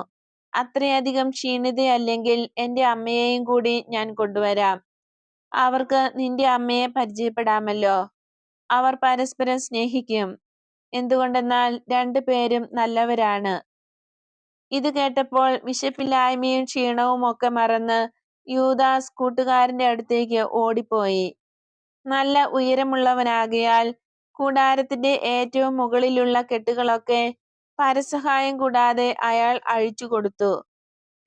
അത്രയധികം ക്ഷീണിതയല്ലെങ്കിൽ എന്റെ അമ്മയെയും കൂടി ഞാൻ കൊണ്ടുവരാം. അവർക്ക് നിന്റെ അമ്മയെ പരിചയപ്പെടാമല്ലോ. അവർ പരസ്പരം സ്നേഹിക്കും. എന്തുകൊണ്ടെന്നാൽ രണ്ടുപേരും നല്ലവരാണ്. ഇത് കേട്ടപ്പോൾ വിശപ്പില്ലായ്മയും ക്ഷീണവും ഒക്കെ മറന്ന് യൂദാസ് കൂട്ടുകാരന്റെ അടുത്തേക്ക് ഓടിപ്പോയി. നല്ല ഉയരമുള്ളവനാകയാൽ കൂടാരത്തിന്റെ ഏറ്റവും മുകളിലുള്ള കെട്ടുകളൊക്കെ പരസഹായം കൂടാതെ അയാൾ അഴിച്ചുകൊടുത്തു.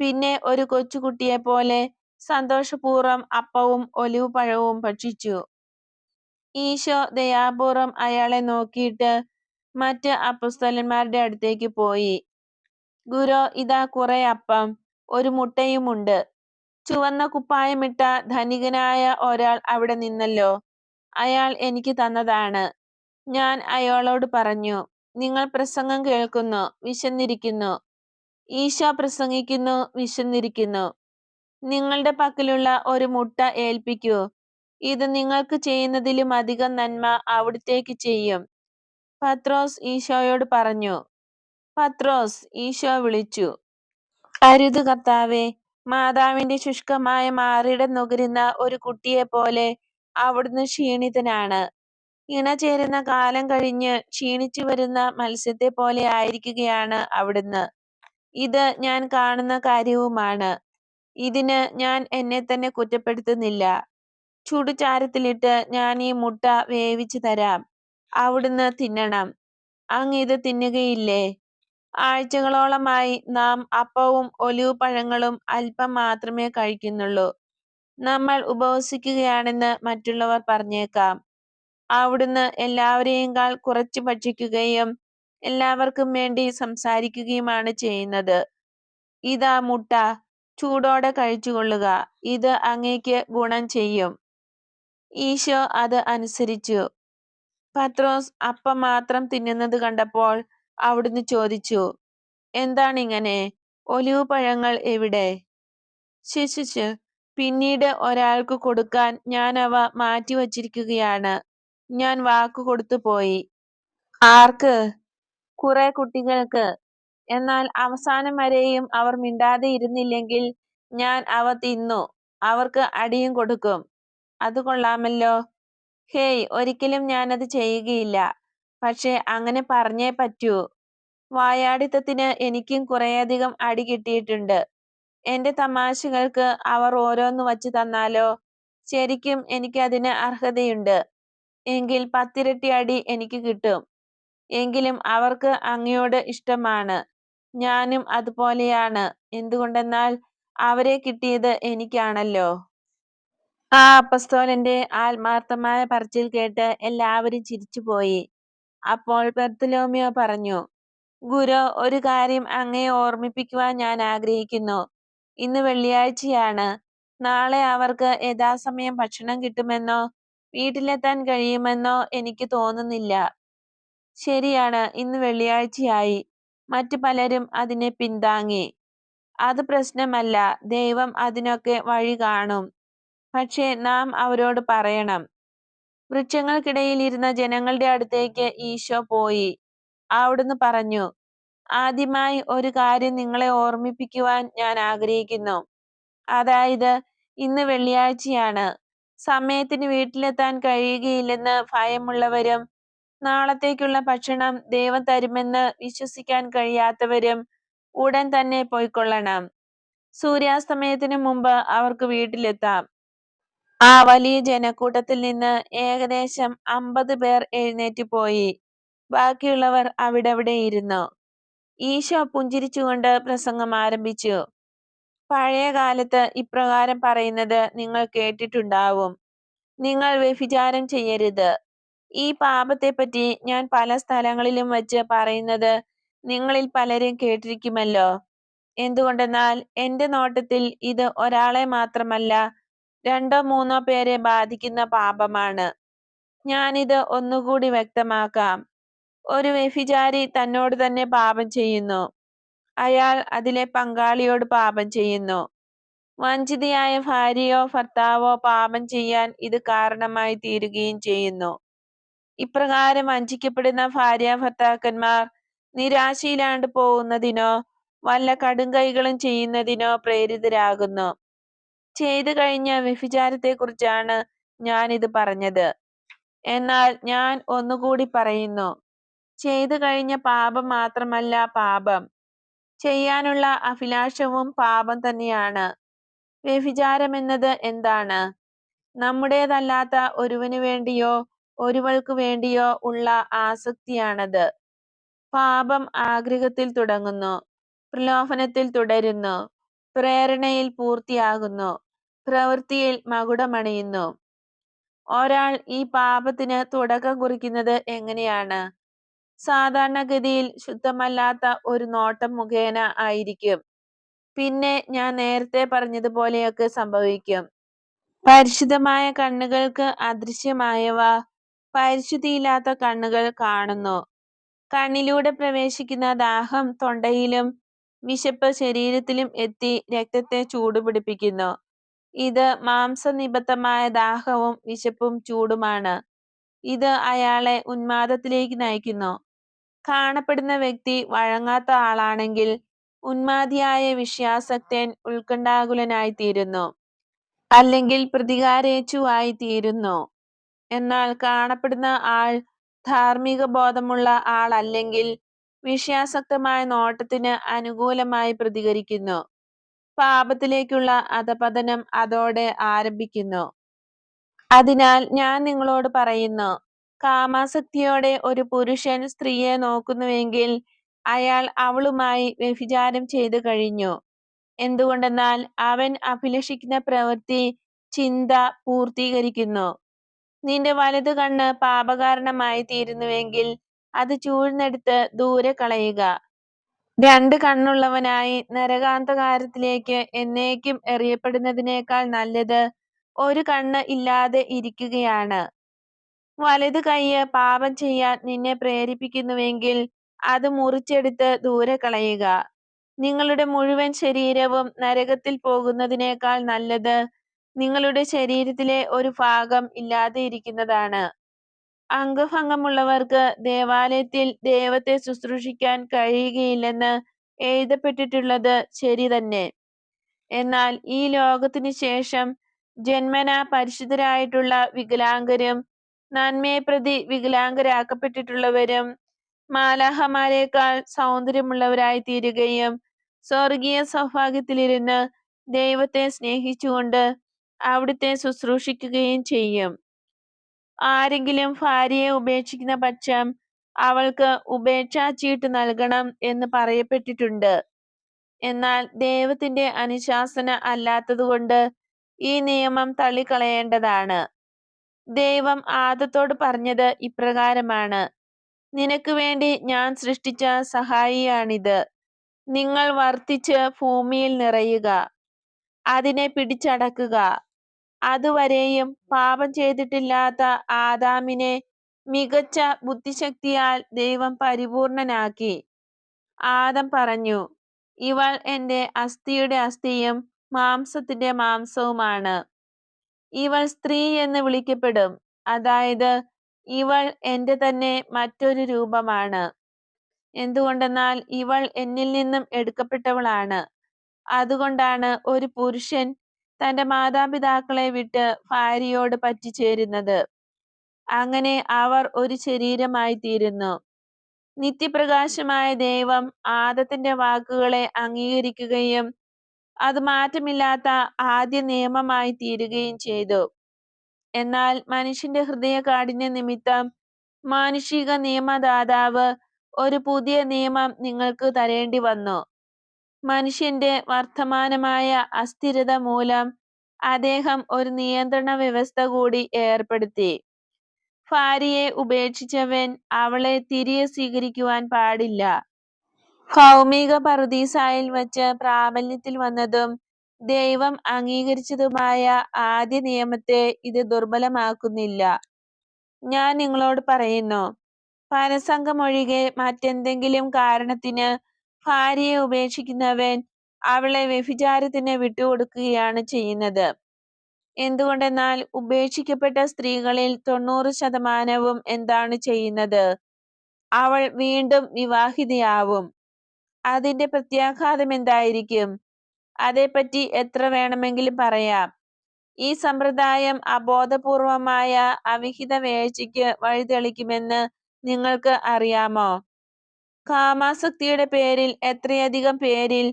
പിന്നെ ഒരു കൊച്ചുകുട്ടിയെപ്പോലെ സന്തോഷപൂർവ്വം അപ്പവും ഒലിവ് പഴവും ഭക്ഷിച്ചു. ഈശോ ദയാപൂർവ്വം അയാളെ നോക്കിയിട്ട് മറ്റ് അപ്പൊസ്തലന്മാരുടെ അടുത്തേക്ക് പോയി. ഗുരോ, ഇതാ കുറെ അപ്പം, ഒരു മുട്ടയുമുണ്ട്. ചുവന്ന കുപ്പായമിട്ട ധനികനായ ഒരാൾ അവിടെ നിന്നല്ലോ. അയാൾ എനിക്ക് തന്നതാണ്. ഞാൻ അയാളോട് പറഞ്ഞു, നിങ്ങൾ പ്രസംഗം കേൾക്കുന്നു, വിശന്നിരിക്കുന്നു. ഈശോ പ്രസംഗിക്കുന്നു, വിശന്നിരിക്കുന്നു. നിങ്ങളുടെ പക്കലുള്ള ഒരു മുട്ട ഏൽപ്പിക്കൂ. ഇത് നിങ്ങൾക്ക് ചെയ്യുന്നതിലും അധികം നന്മ അവിടുത്തേക്ക് ചെയ്യും. പത്രോസ് ഈശോയോട് പറഞ്ഞു. പത്രോസ്, ഈശോ വിളിച്ചു. അരുത് കർത്താവേ, മാതാവിന്റെ ശുഷ്കമായ മാറിടം നുകരുന്ന ഒരു കുട്ടിയെപ്പോലെ അവിടുന്ന് ക്ഷീണിതനാണ്. ഇണചേരുന്ന കാലം കഴിഞ്ഞ് ക്ഷീണിച്ചു വരുന്ന മത്സ്യത്തെ പോലെ ആയിരിക്കുകയാണ് അവിടുന്ന്. ഇത് ഞാൻ കാണുന്ന കാര്യവുമാണ്. ഇതിന് ഞാൻ എന്നെ തന്നെ കുറ്റപ്പെടുത്തുന്നില്ല. ചുടുചാരത്തിലിട്ട് ഞാൻ ഈ മുട്ട വേവിച്ചു തരാം. അവിടുന്ന് തിന്നണം. അങ്ങ് ഇത് തിന്നുകയില്ലേ? ആഴ്ചകളോളമായി നാം അപ്പവും ഒലിവ് പഴങ്ങളും അല്പം മാത്രമേ കഴിക്കുന്നുള്ളൂ. നമ്മൾ ഉപവസിക്കുകയാണെന്ന് മറ്റുള്ളവർ പറഞ്ഞേക്കാം. അവിടുന്ന് എല്ലാവരെയുംകാൾ കുറച്ച് ഭക്ഷിക്കുകയും എല്ലാവർക്കും വേണ്ടി സംസാരിക്കുകയുമാണ് ചെയ്യുന്നത്. ഇതാ മുട്ട, ചൂടോടെ കഴിച്ചുകൊള്ളുക. ഇത് അങ്ങേക്ക് ഗുണം ചെയ്യും. ഈശോ അത് അനുസരിച്ചു. പത്രോസ് അപ്പം മാത്രം തിന്നുന്നത് കണ്ടപ്പോൾ അവിടുന്ന് ചോദിച്ചു, എന്താണിങ്ങനെ? ഒലിവ് പഴങ്ങൾ എവിടെ? ശിശുശ്, പിന്നീട് ഒരാൾക്ക് കൊടുക്കാൻ ഞാൻ അവ മാറ്റിവച്ചിരിക്കുകയാണ്. ഞാൻ വാക്കു കൊടുത്തു പോയി. ആർക്ക്? കുറെ കുട്ടികൾക്ക്. എന്നാൽ അവസാനം വരെയും അവർ മിണ്ടാതെ ഇരുന്നില്ലെങ്കിൽ ഞാൻ അവ തിന്നു അവർക്ക് അടിയും കൊടുക്കും. അത് കൊള്ളാമല്ലോ. ഹേയ്, ഒരിക്കലും ഞാനത് ചെയ്യുകയില്ല. പക്ഷെ അങ്ങനെ പറഞ്ഞേ പറ്റൂ. വായാടിത്തത്തിന് എനിക്കും കുറേയധികം അടി കിട്ടിയിട്ടുണ്ട്. എന്റെ തമാശകൾക്ക് അവർ ഓരോന്ന് വച്ച് തന്നാലോ? ശരിക്കും എനിക്കതിന് അർഹതയുണ്ട്. എങ്കിൽ 10 ഇരട്ടി അടി എനിക്ക് കിട്ടും. എങ്കിലും അവർക്ക് അങ്ങയോട് ഇഷ്ടമാണ്. ഞാനും അതുപോലെയാണ്. എന്തുകൊണ്ടെന്നാൽ അവരെ കിട്ടിയത് എനിക്കാണല്ലോ. ആ അപ്പസ്തോലന്റെ ആത്മാർത്ഥമായ പറച്ചിൽ കേട്ട് എല്ലാവരും ചിരിച്ചുപോയി. അപ്പോൾ ബർത്തലോമ്യോ പറഞ്ഞു, ഗുരു, ഒരു കാര്യം അങ്ങയെ ഓർമ്മിപ്പിക്കുവാൻ ഞാൻ ആഗ്രഹിക്കുന്നു. ഇന്ന് വെള്ളിയാഴ്ചയാണ്. നാളെ അവർക്ക് യഥാസമയം ഭക്ഷണം കിട്ടുമെന്നോ വീട്ടിലെത്താൻ കഴിയുമെന്നോ എനിക്ക് തോന്നുന്നില്ല. ശരിയാണ്, ഇന്ന് വെള്ളിയാഴ്ചയായി. മറ്റു പലരും അതിനെ പിന്താങ്ങി. അത് പ്രശ്നമല്ല, ദൈവം അതിനൊക്കെ വഴി കാണും. പക്ഷേ നാം അവരോട് പറയണം. വൃക്ഷങ്ങൾക്കിടയിൽ ഇരുന്ന ജനങ്ങളുടെ അടുത്തേക്ക് ഈശോ പോയി. അവിടുന്ന് പറഞ്ഞു, ആദ്യമായി ഒരു കാര്യം നിങ്ങളെ ഓർമ്മിപ്പിക്കുവാൻ ഞാൻ ആഗ്രഹിക്കുന്നു. അതായത്, ഇന്ന് വെള്ളിയാഴ്ചയാണ്. സമയത്തിന് വീട്ടിലെത്താൻ കഴിയുകയില്ലെന്ന് ഭയമുള്ളവരും നാളത്തേക്കുള്ള ഭക്ഷണം ദൈവം തരുമെന്ന് വിശ്വസിക്കാൻ കഴിയാത്തവരും ഉടൻ തന്നെ പൊയ്ക്കൊള്ളണം. സൂര്യാസ്തമയത്തിന് മുമ്പ് അവർക്ക് വീട്ടിലെത്താം. ആ വലിയ ജനക്കൂട്ടത്തിൽ നിന്ന് ഏകദേശം 50 പേർ എഴുന്നേറ്റ് പോയി. ബാക്കിയുള്ളവർ അവിടവിടെ ഇരുന്നു. ഈശോ പുഞ്ചിരിച്ചുകൊണ്ട് പ്രസംഗം ആരംഭിച്ചു. പഴയ കാലത്ത് ഇപ്രകാരം പറയുന്നത് നിങ്ങൾ കേട്ടിട്ടുണ്ടാവും: നിങ്ങൾ വ്യഭിചാരം ചെയ്യരുത്. ഈ പാപത്തെപ്പറ്റി ഞാൻ പല സ്ഥലങ്ങളിലും വച്ച് പറയുന്നത് നിങ്ങളിൽ പലരും കേട്ടിരിക്കുമല്ലോ. എന്തുകൊണ്ടെന്നാൽ എന്റെ നോട്ടത്തിൽ ഇത് ഒരാളെ മാത്രമല്ല, 2 3 പേരെ ബാധിക്കുന്ന പാപമാണ്. ഞാനിത് ഒന്നുകൂടി വ്യക്തമാക്കാം. ഒരു വ്യഭിചാരി തന്നോട് തന്നെ പാപം ചെയ്യുന്നു. അയാൾ അതിലെ പങ്കാളിയോട് പാപം ചെയ്യുന്നു. വഞ്ചിതയായ ഭാര്യയോ ഭർത്താവോ പാപം ചെയ്യാൻ ഇത് കാരണമായി തീരുകയും ചെയ്യുന്നു. ഇപ്രകാരം വഞ്ചിക്കപ്പെടുന്ന ഭാര്യാഭർത്താക്കന്മാർ നിരാശയിലാണ്ട് പോകുന്നതിനോ വല്ല കടുംകൈകളും ചെയ്യുന്നതിനോ പ്രേരിതരാകുന്നു. ചെയ്തു കഴിഞ്ഞ വ്യഭിചാരത്തെക്കുറിച്ചാണ് ഞാനിത് പറഞ്ഞത്. എന്നാൽ ഞാൻ ഒന്നുകൂടി പറയുന്നു, ചെയ്തു കഴിഞ്ഞ പാപം മാത്രമല്ല പാപം, ചെയ്യാനുള്ള അഭിലാഷവും പാപം തന്നെയാണ്. വ്യഭിചാരമെന്നത് എന്താണ്? നമ്മുടേതല്ലാത്ത ഒരുവന് വേണ്ടിയോ ഒരുവൾക്ക് വേണ്ടിയോ ഉള്ള ആസക്തിയാണത്. പാപം ആഗ്രഹത്തിൽ തുടങ്ങുന്നു, പ്രലോഭനത്തിൽ തുടരുന്നു, പ്രേരണയിൽ പൂർത്തിയാകുന്നു, പ്രവൃത്തിയിൽ മകുടമണിയുന്നു. ഒരാൾ ഈ പാപത്തിന് തുടക്കം കുറിക്കുന്നത് എങ്ങനെയാണ്? സാധാരണഗതിയിൽ ശുദ്ധമല്ലാത്ത ഒരു നോട്ടം മുഖേന ആയിരിക്കും. പിന്നെ ഞാൻ നേരത്തെ പറഞ്ഞതുപോലെയൊക്കെ സംഭവിക്കും. പരിശുദ്ധമായ കണ്ണുകൾക്ക് അദൃശ്യമായവ പരിശുദ്ധിയില്ലാത്ത കണ്ണുകൾ കാണുന്നു. കണ്ണിലൂടെ പ്രവേശിക്കുന്ന ദാഹം തൊണ്ടയിലും വിശപ്പ് ശരീരത്തിലും എത്തി രക്തത്തെ ചൂടുപിടിപ്പിക്കുന്നു. ഇത് മാംസനിബദ്ധമായ ദാഹവും വിശപ്പും ചൂടുമാണ്. ഇത് അയാളെ ഉന്മാദത്തിലേക്ക് നയിക്കുന്നു. കാണപ്പെടുന്ന വ്യക്തി വഴങ്ങാത്ത ആളാണെങ്കിൽ ഉന്മാദിയായ വിഷയാസക്തൻ ഉത്കണ്ഠാകുലനായിത്തീരുന്നു, അല്ലെങ്കിൽ പ്രതികാരേച്ഛുവായി തീരുന്നു. എന്നാൽ കാണപ്പെടുന്ന ആൾ ധാർമ്മിക ബോധമുള്ള ആളല്ലെങ്കിൽ വിഷയാസക്തമായ നോട്ടത്തിന് അനുകൂലമായി പ്രതികരിക്കുന്നു. പാപത്തിലേക്കുള്ള അധപതനം അതോടെ ആരംഭിക്കുന്നു. അതിനാൽ ഞാൻ നിങ്ങളോട് പറയുന്നു, കാമാസക്തിയോടെ ഒരു പുരുഷൻ സ്ത്രീയെ നോക്കുന്നുവെങ്കിൽ അയാൾ അവളുമായി വ്യഭിചാരം ചെയ്തു കഴിഞ്ഞു. എന്തുകൊണ്ടെന്നാൽ അവൻ അഭിലഷിക്കുന്ന പ്രവൃത്തി, ചിന്ത പൂർത്തീകരിക്കുന്നു. നിന്റെ വലതു കണ്ണ് പാപകാരണമായി തീരുന്നുവെങ്കിൽ അത് ചൂഴ്ന്നെടുത്ത് ദൂരെ കളയുക. 2 കണ്ണുള്ളവനായി നരകാന്തകാരത്തിലേക്ക് എന്നേക്കും എറിയപ്പെടുന്നതിനേക്കാൾ നല്ലത് ഒരു കണ്ണ് ഇല്ലാതെ ഇരിക്കുകയാണ്. വലതു കൈയ്യ് പാപം ചെയ്യാൻ നിന്നെ പ്രേരിപ്പിക്കുന്നുവെങ്കിൽ അത് മുറിച്ചെടുത്ത് ദൂരെ കളയുക. നിങ്ങളുടെ മുഴുവൻ ശരീരവും നരകത്തിൽ പോകുന്നതിനേക്കാൾ നല്ലത് നിങ്ങളുടെ ശരീരത്തിലെ ഒരു ഭാഗം ഇല്ലാതെ ഇരിക്കുന്നതാണ്. അംഗഭംഗമുള്ളവർക്ക് ദേവാലയത്തിൽ ദൈവത്തെ ശുശ്രൂഷിക്കാൻ കഴിയുകയില്ലെന്ന് എഴുതപ്പെട്ടിട്ടുള്ളത് ശരി തന്നെ. എന്നാൽ ഈ ലോകത്തിനു ശേഷം ജന്മനാ പരിശുദ്ധരായിട്ടുള്ള വികലാംഗരും നന്മയെ പ്രതി വികലാംഗരാക്കപ്പെട്ടിട്ടുള്ളവരും മാലാഖമാരേക്കാൾ സൗന്ദര്യമുള്ളവരായി തീരുകയും സ്വർഗീയ സൗഭാഗ്യത്തിലിരുന്ന് ദൈവത്തെ സ്നേഹിച്ചുകൊണ്ട് അവിടുത്തെ ശുശ്രൂഷിക്കുകയും ചെയ്യും. ആരെങ്കിലും ഭാര്യയെ ഉപേക്ഷിക്കുന്ന പക്ഷം അവൾക്ക് ഉപേക്ഷാച്ചീട്ട് നൽകണം എന്ന് പറയപ്പെട്ടിട്ടുണ്ട്. എന്നാൽ ദൈവത്തിന്റെ അനുശാസന അല്ലാത്തതുകൊണ്ട് ഈ നിയമം തള്ളിക്കളയേണ്ടതാണ്. ദൈവം ആദത്തോട് പറഞ്ഞത് ഇപ്രകാരമാണ്: നിനക്ക് വേണ്ടി ഞാൻ സൃഷ്ടിച്ച സഹായിയാണിത്. നിങ്ങൾ വർദ്ധിച്ച് ഭൂമിയിൽ നിറയുക, അതിനെ പിടിച്ചടക്കുക. അതുവരെയും പാപം ചെയ്തിട്ടില്ലാത്ത ആദാമിനെ മികച്ച ബുദ്ധിശക്തിയാൽ ദൈവം പരിപൂർണനാക്കി. ആദം പറഞ്ഞു, ഇവൾ എന്റെ അസ്ഥിയുടെ അസ്ഥിയും മാംസത്തിന്റെ മാംസവുമാണ്. ഇവൾ സ്ത്രീ എന്ന് വിളിക്കപ്പെടും, അതായത് ഇവൾ എന്റെ തന്നെ മറ്റൊരു രൂപമാണ്. എന്തുകൊണ്ടെന്നാൽ ഇവൾ എന്നിൽ നിന്നും എടുക്കപ്പെട്ടവളാണ്. അതുകൊണ്ടാണ് ഒരു പുരുഷൻ തന്റെ മാതാപിതാക്കളെ വിട്ട് ഭാര്യയോട് പറ്റിച്ചേരുന്നത്. അങ്ങനെ അവർ ഒരു ശരീരമായി തീരുന്നു. നിത്യപ്രകാശമായ ദൈവം ആദത്തിന്റെ വാക്കുകളെ അംഗീകരിക്കുകയും അത് മാറ്റമില്ലാത്ത ആദ്യ നിയമമായി തീരുകയും ചെയ്തു. എന്നാൽ മനുഷ്യന്റെ ഹൃദയകാഠിന്യ നിമിത്തം മാനുഷിക നിയമദാതാവ് ഒരു പുതിയ നിയമം നിങ്ങൾക്ക് തരേണ്ടി വന്നു. മനുഷ്യന്റെ വർത്തമാനമായ അസ്ഥിരത മൂലം അദ്ദേഹം ഒരു നിയന്ത്രണ വ്യവസ്ഥ കൂടി ഏർപ്പെടുത്തി. ഭാര്യയെ ഉപേക്ഷിച്ചവൻ അവളെ തിരികെ സ്വീകരിക്കുവാൻ പാടില്ല. ഭൗമിക പറുദീസായിൽ വച്ച് പ്രാബല്യത്തിൽ വന്നതും ദൈവം അംഗീകരിച്ചതുമായ ആദ്യ നിയമത്തെ ഇത് ദുർബലമാക്കുന്നില്ല. ഞാൻ നിങ്ങളോട് പറയുന്നു, പരസംഗമൊഴികെ മറ്റെന്തെങ്കിലും കാരണത്തിന് ഭാര്യയെ ഉപേക്ഷിക്കുന്നവൻ അവളെ വ്യഭിചാരത്തിന് വിട്ടുകൊടുക്കുകയാണ് ചെയ്യുന്നത്. എന്തുകൊണ്ടെന്നാൽ ഉപേക്ഷിക്കപ്പെട്ട സ്ത്രീകളിൽ 90% എന്താണ് ചെയ്യുന്നത്? അവൾ വീണ്ടും വിവാഹിതയാവും. അതിന്റെ പ്രത്യാഘാതം എന്തായിരിക്കും? അതേപ്പറ്റി എത്ര വേണമെങ്കിലും പറയാം. ഈ സമ്പ്രദായം അബോധപൂർവമായ അവിഹിത വേഴ്ചയ്ക്ക് വഴിതെളിക്കുമെന്ന് നിങ്ങൾക്ക് അറിയാമോ? കാമാസക്തിയുടെ പേരിൽ എത്രയധികം പേരിൽ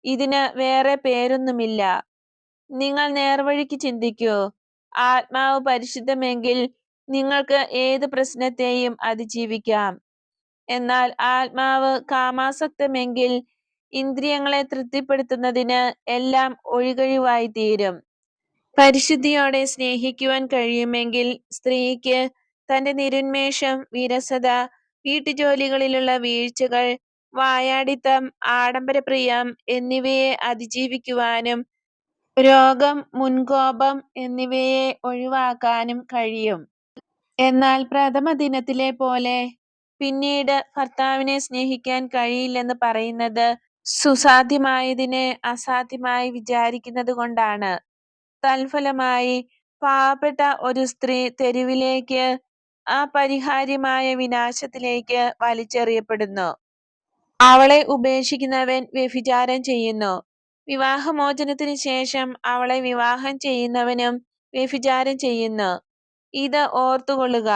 ഇതിന് വേറെ പേരൊന്നുമില്ല. നിങ്ങൾ നേർവഴിക്ക് ചിന്തിക്കൂ. ആത്മാവ് പരിശുദ്ധമെങ്കിൽ നിങ്ങൾക്ക് ഏത് പ്രശ്നത്തെയും അതിജീവിക്കാം. എന്നാൽ ആത്മാവ് കാമാസക്തമെങ്കിൽ ഇന്ദ്രിയങ്ങളെ തൃപ്തിപ്പെടുത്തുന്നതിന് എല്ലാം ഒഴികഴിവായി തീരും. പരിശുദ്ധിയോടെ സ്നേഹിക്കുവാൻ കഴിയുമെങ്കിൽ സ്ത്രീക്ക് തന്റെ നിരുന്മേഷം, വിരസത, വീട്ടുജോലികളിലുള്ള വീഴ്ചകൾ, വായാടിത്തം, ആഡംബരപ്രിയം എന്നിവയെ അതിജീവിക്കുവാനും രോഗം, മുൻകോപം എന്നിവയെ ഒഴിവാക്കാനും കഴിയും. എന്നാൽ പ്രഥമ ദിനത്തിലെ പോലെ പിന്നീട് ഭർത്താവിനെ സ്നേഹിക്കാൻ കഴിയില്ലെന്ന് പറയുന്നത് സുസാധ്യമായതിനെ അസാധ്യമായി വിചാരിക്കുന്നത് കൊണ്ടാണ്. തൽഫലമായി പാവപ്പെട്ട ഒരു സ്ത്രീ തെരുവിലേക്ക്, അപരിഹാര്യമായ വിനാശത്തിലേക്ക് വലിച്ചെറിയപ്പെടുന്നു. അവളെ ഉപേക്ഷിക്കുന്നവൻ വ്യഭിചാരം ചെയ്യുന്നു. വിവാഹമോചനത്തിന് ശേഷം അവളെ വിവാഹം ചെയ്യുന്നവനും വ്യഭിചാരം ചെയ്യുന്നു. ഇത് ഓർത്തുകൊള്ളുക.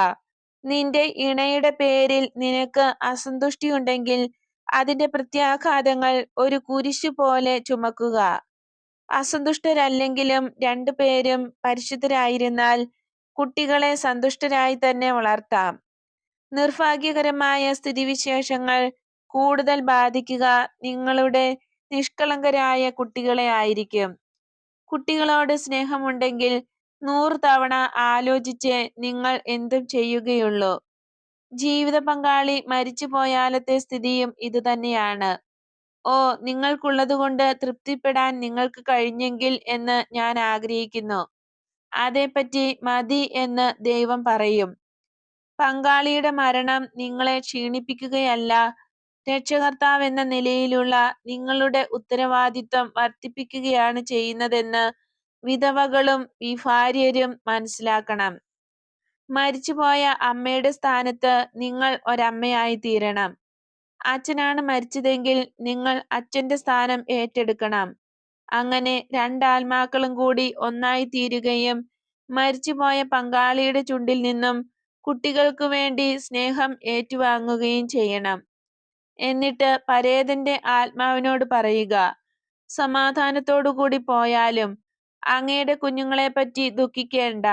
നിന്റെ ഇണയുടെ പേരിൽ നിനക്ക് അസന്തുഷ്ടിയുണ്ടെങ്കിൽ അതിന്റെ പ്രത്യാഘാതങ്ങൾ ഒരു കുരിശു പോലെ ചുമക്കുക. അസന്തുഷ്ടരല്ലെങ്കിലും രണ്ടുപേരും പരിശുദ്ധരായിരുന്നാൽ കുട്ടികളെ സന്തുഷ്ടരായി തന്നെ വളർത്താം. നിർഭാഗ്യകരമായ സ്ഥിതിവിശേഷങ്ങൾ കൂടുതൽ ബാധിക്കുക നിങ്ങളുടെ നിഷ്കളങ്കരായ കുട്ടികളെ ആയിരിക്കും. കുട്ടികളോട് സ്നേഹമുണ്ടെങ്കിൽ 100 തവണ ആലോചിച്ച് നിങ്ങൾ എന്തും ചെയ്യുകയുള്ളൂ. ജീവിത പങ്കാളി മരിച്ചു പോയാലത്തെ സ്ഥിതിയും ഇതുതന്നെയാണ്. ഓ, നിങ്ങൾക്കുള്ളതുകൊണ്ട് തൃപ്തിപ്പെടാൻ നിങ്ങൾക്ക് കഴിഞ്ഞെങ്കിൽ എന്ന് ഞാൻ ആഗ്രഹിക്കുന്നു. അതേപ്പറ്റി മതി എന്ന് ദൈവം പറയും. പങ്കാളിയുടെ മരണം നിങ്ങളെ ക്ഷീണിപ്പിക്കുകയല്ല, രക്ഷകർത്താവെന്ന നിലയിലുള്ള നിങ്ങളുടെ ഉത്തരവാദിത്വം വർദ്ധിപ്പിക്കുകയാണ് ചെയ്യുന്നതെന്ന് വിധവകളും വിഭാര്യരും മനസ്സിലാക്കണം. മരിച്ചുപോയ അമ്മയുടെ സ്ഥാനത്ത് നിങ്ങൾ ഒരമ്മയായി തീരണം. അച്ഛനാണ് മരിച്ചതെങ്കിൽ നിങ്ങൾ അച്ഛന്റെ സ്ഥാനം ഏറ്റെടുക്കണം. അങ്ങനെ രണ്ടാത്മാക്കളും കൂടി ഒന്നായി തീരുകയും മരിച്ചുപോയ പങ്കാളിയുടെ ചുണ്ടിൽ നിന്നും കുട്ടികൾക്കു വേണ്ടി സ്നേഹം ഏറ്റുവാങ്ങുകയും ചെയ്യണം. എന്നിട്ട് പരേതന്റെ ആത്മാവിനോട് പറയുക, സമാധാനത്തോടുകൂടി പോയാലും അങ്ങയുടെ കുഞ്ഞുങ്ങളെപ്പറ്റി ദുഃഖിക്കേണ്ട.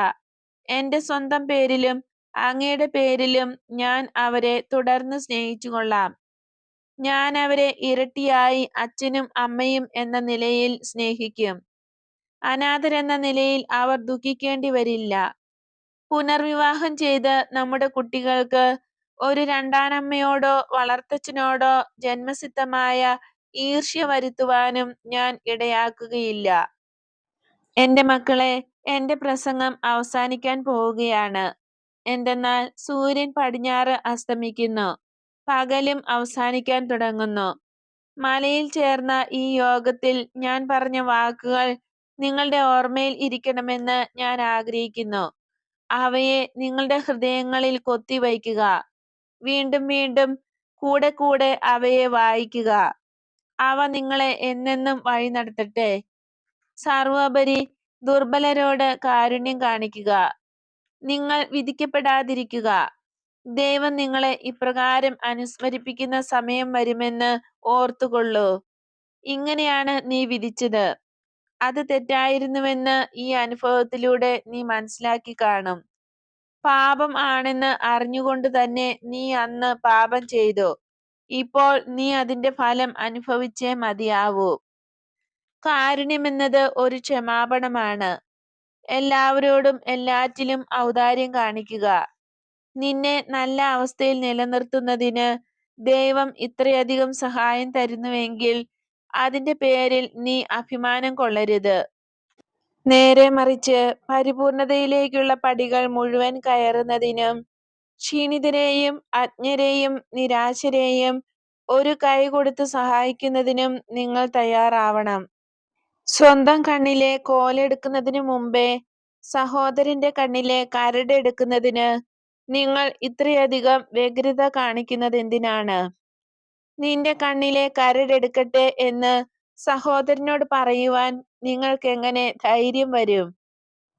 എന്റെ സ്വന്തം പേരിലും അങ്ങയുടെ പേരിലും ഞാൻ അവരെ തുടർന്ന് സ്നേഹിച്ചുകൊള്ളാം. ഞാൻ അവരെ ഇരട്ടിയായി അച്ഛനും അമ്മയും എന്ന നിലയിൽ സ്നേഹിക്കും. അനാഥരെന്ന നിലയിൽ അവർ ദുഃഖിക്കേണ്ടി വരില്ല. പുനർവിവാഹം ചെയ്ത് നമ്മുടെ കുട്ടികൾക്ക് ഒരു രണ്ടാനമ്മയോടോ വളർത്തച്ഛനോടോ ജന്മസിദ്ധമായ ഈർഷ്യ വരുത്തുവാനും ഞാൻ ഇടയാക്കുകയില്ല. എന്റെ മക്കളെ, എന്റെ പ്രസംഗം അവസാനിക്കാൻ പോവുകയാണ്. എന്തെന്നാൽ സൂര്യൻ പടിഞ്ഞാറ് അസ്തമിക്കുന്നു, പകലും അവസാനിക്കാൻ തുടങ്ങുന്നു. മലയിൽ ചേർന്ന ഈ യോഗത്തിൽ ഞാൻ പറഞ്ഞ വാക്കുകൾ നിങ്ങളുടെ ഓർമ്മയിൽ ഇരിക്കണമെന്ന് ഞാൻ ആഗ്രഹിക്കുന്നു. അവയെ നിങ്ങളുടെ ഹൃദയങ്ങളിൽ കൊത്തിവയ്ക്കുക. വീണ്ടും വീണ്ടും കൂടെ കൂടെ അവയെ വായിക്കുക. അവ നിങ്ങളെ എന്നെന്നും വഴി നടത്തട്ടെ. സർവോപരി ദുർബലരോട് കാരുണ്യം കാണിക്കുക. നിങ്ങൾ വിധിക്കപ്പെടാതിരിക്കുക. ദൈവം നിങ്ങളെ ഇപ്രകാരം അനുസ്മരിപ്പിക്കുന്ന സമയം വരുമെന്ന് ഓർത്തുകൊള്ളൂ. ഇങ്ങനെയാണ് നീ വിധിച്ചത്. അത് തെറ്റായിരുന്നുവെന്ന് ഈ അനുഭവത്തിലൂടെ നീ മനസ്സിലാക്കി കാണും. പാപം ആണെന്ന് അറിഞ്ഞുകൊണ്ട് തന്നെ നീ അന്ന് പാപം ചെയ്തു. ഇപ്പോൾ നീ അതിന്റെ ഫലം അനുഭവിച്ചേ മതിയാവൂ. കാരുണ്യമെന്നത് ഒരു ക്ഷമാപണമാണ്. എല്ലാവരോടും എല്ലാറ്റിലും ഔദാര്യം കാണിക്കുക. നിന്നെ നല്ല അവസ്ഥയിൽ നിലനിർത്തുന്നതിന് ദൈവം ഇത്രയധികം സഹായം തരുന്നുവെങ്കിൽ അതിന്റെ പേരിൽ നീ അഭിമാനം കൊള്ളരുത്. നേരെ മറിച്ച് പരിപൂർണതയിലേക്കുള്ള പടികൾ മുഴുവൻ കയറുന്നതിനും ക്ഷീണിതരെയും അജ്ഞരെയും നിരാശരെയും ഒരു കൈ കൊടുത്ത് സഹായിക്കുന്നതിനും നിങ്ങൾ തയ്യാറാവണം. സ്വന്തം കണ്ണിലെ കോലെടുക്കുന്നതിനു മുമ്പേ സഹോദരന്റെ കണ്ണിലെ കരടെടുക്കുന്നതിന് നിങ്ങൾ ഇത്രയധികം വ്യഗ്രത കാണിക്കുന്നതെന്തിനാണ്? നിന്റെ കണ്ണിലെ കരടെടുക്കട്ടെ എന്ന് സഹോദരനോട് പറയുവാൻ നിങ്ങൾക്കെങ്ങനെ ധൈര്യം വരും?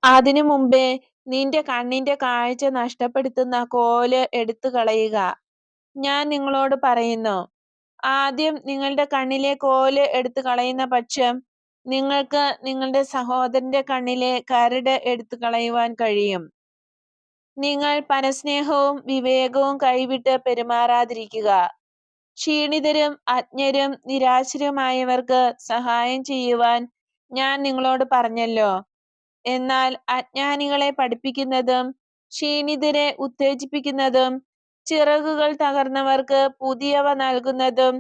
അതിനു മുമ്പേ നിന്റെ കണ്ണിന്റെ കാഴ്ച നഷ്ടപ്പെടുത്തുന്ന കോല് എടുത്തു കളയുക. ഞാൻ നിങ്ങളോട് പറയുന്നു, ആദ്യം നിങ്ങളുടെ കണ്ണിലെ കോല് എടുത്തു കളയുന്ന പക്ഷം നിങ്ങൾക്ക് നിങ്ങളുടെ സഹോദരന്റെ കണ്ണിലെ കരട് എടുത്തു കളയുവാൻ കഴിയും. നിങ്ങൾ പരസ്നേഹവും വിവേകവും കൈവിട്ട് പെരുമാറാതിരിക്കുക. ക്ഷീണിതരും അജ്ഞരും നിരാശരുമായവർക്ക് സഹായം ചെയ്യുവാൻ ഞാൻ നിങ്ങളോട് പറഞ്ഞല്ലോ. എന്നാൽ അജ്ഞാനികളെ പഠിപ്പിക്കുന്നതും ക്ഷീണിതരെ ഉത്തേജിപ്പിക്കുന്നതും ചിറകുകൾ തകർന്നവർക്ക് പുതിയവ നൽകുന്നതും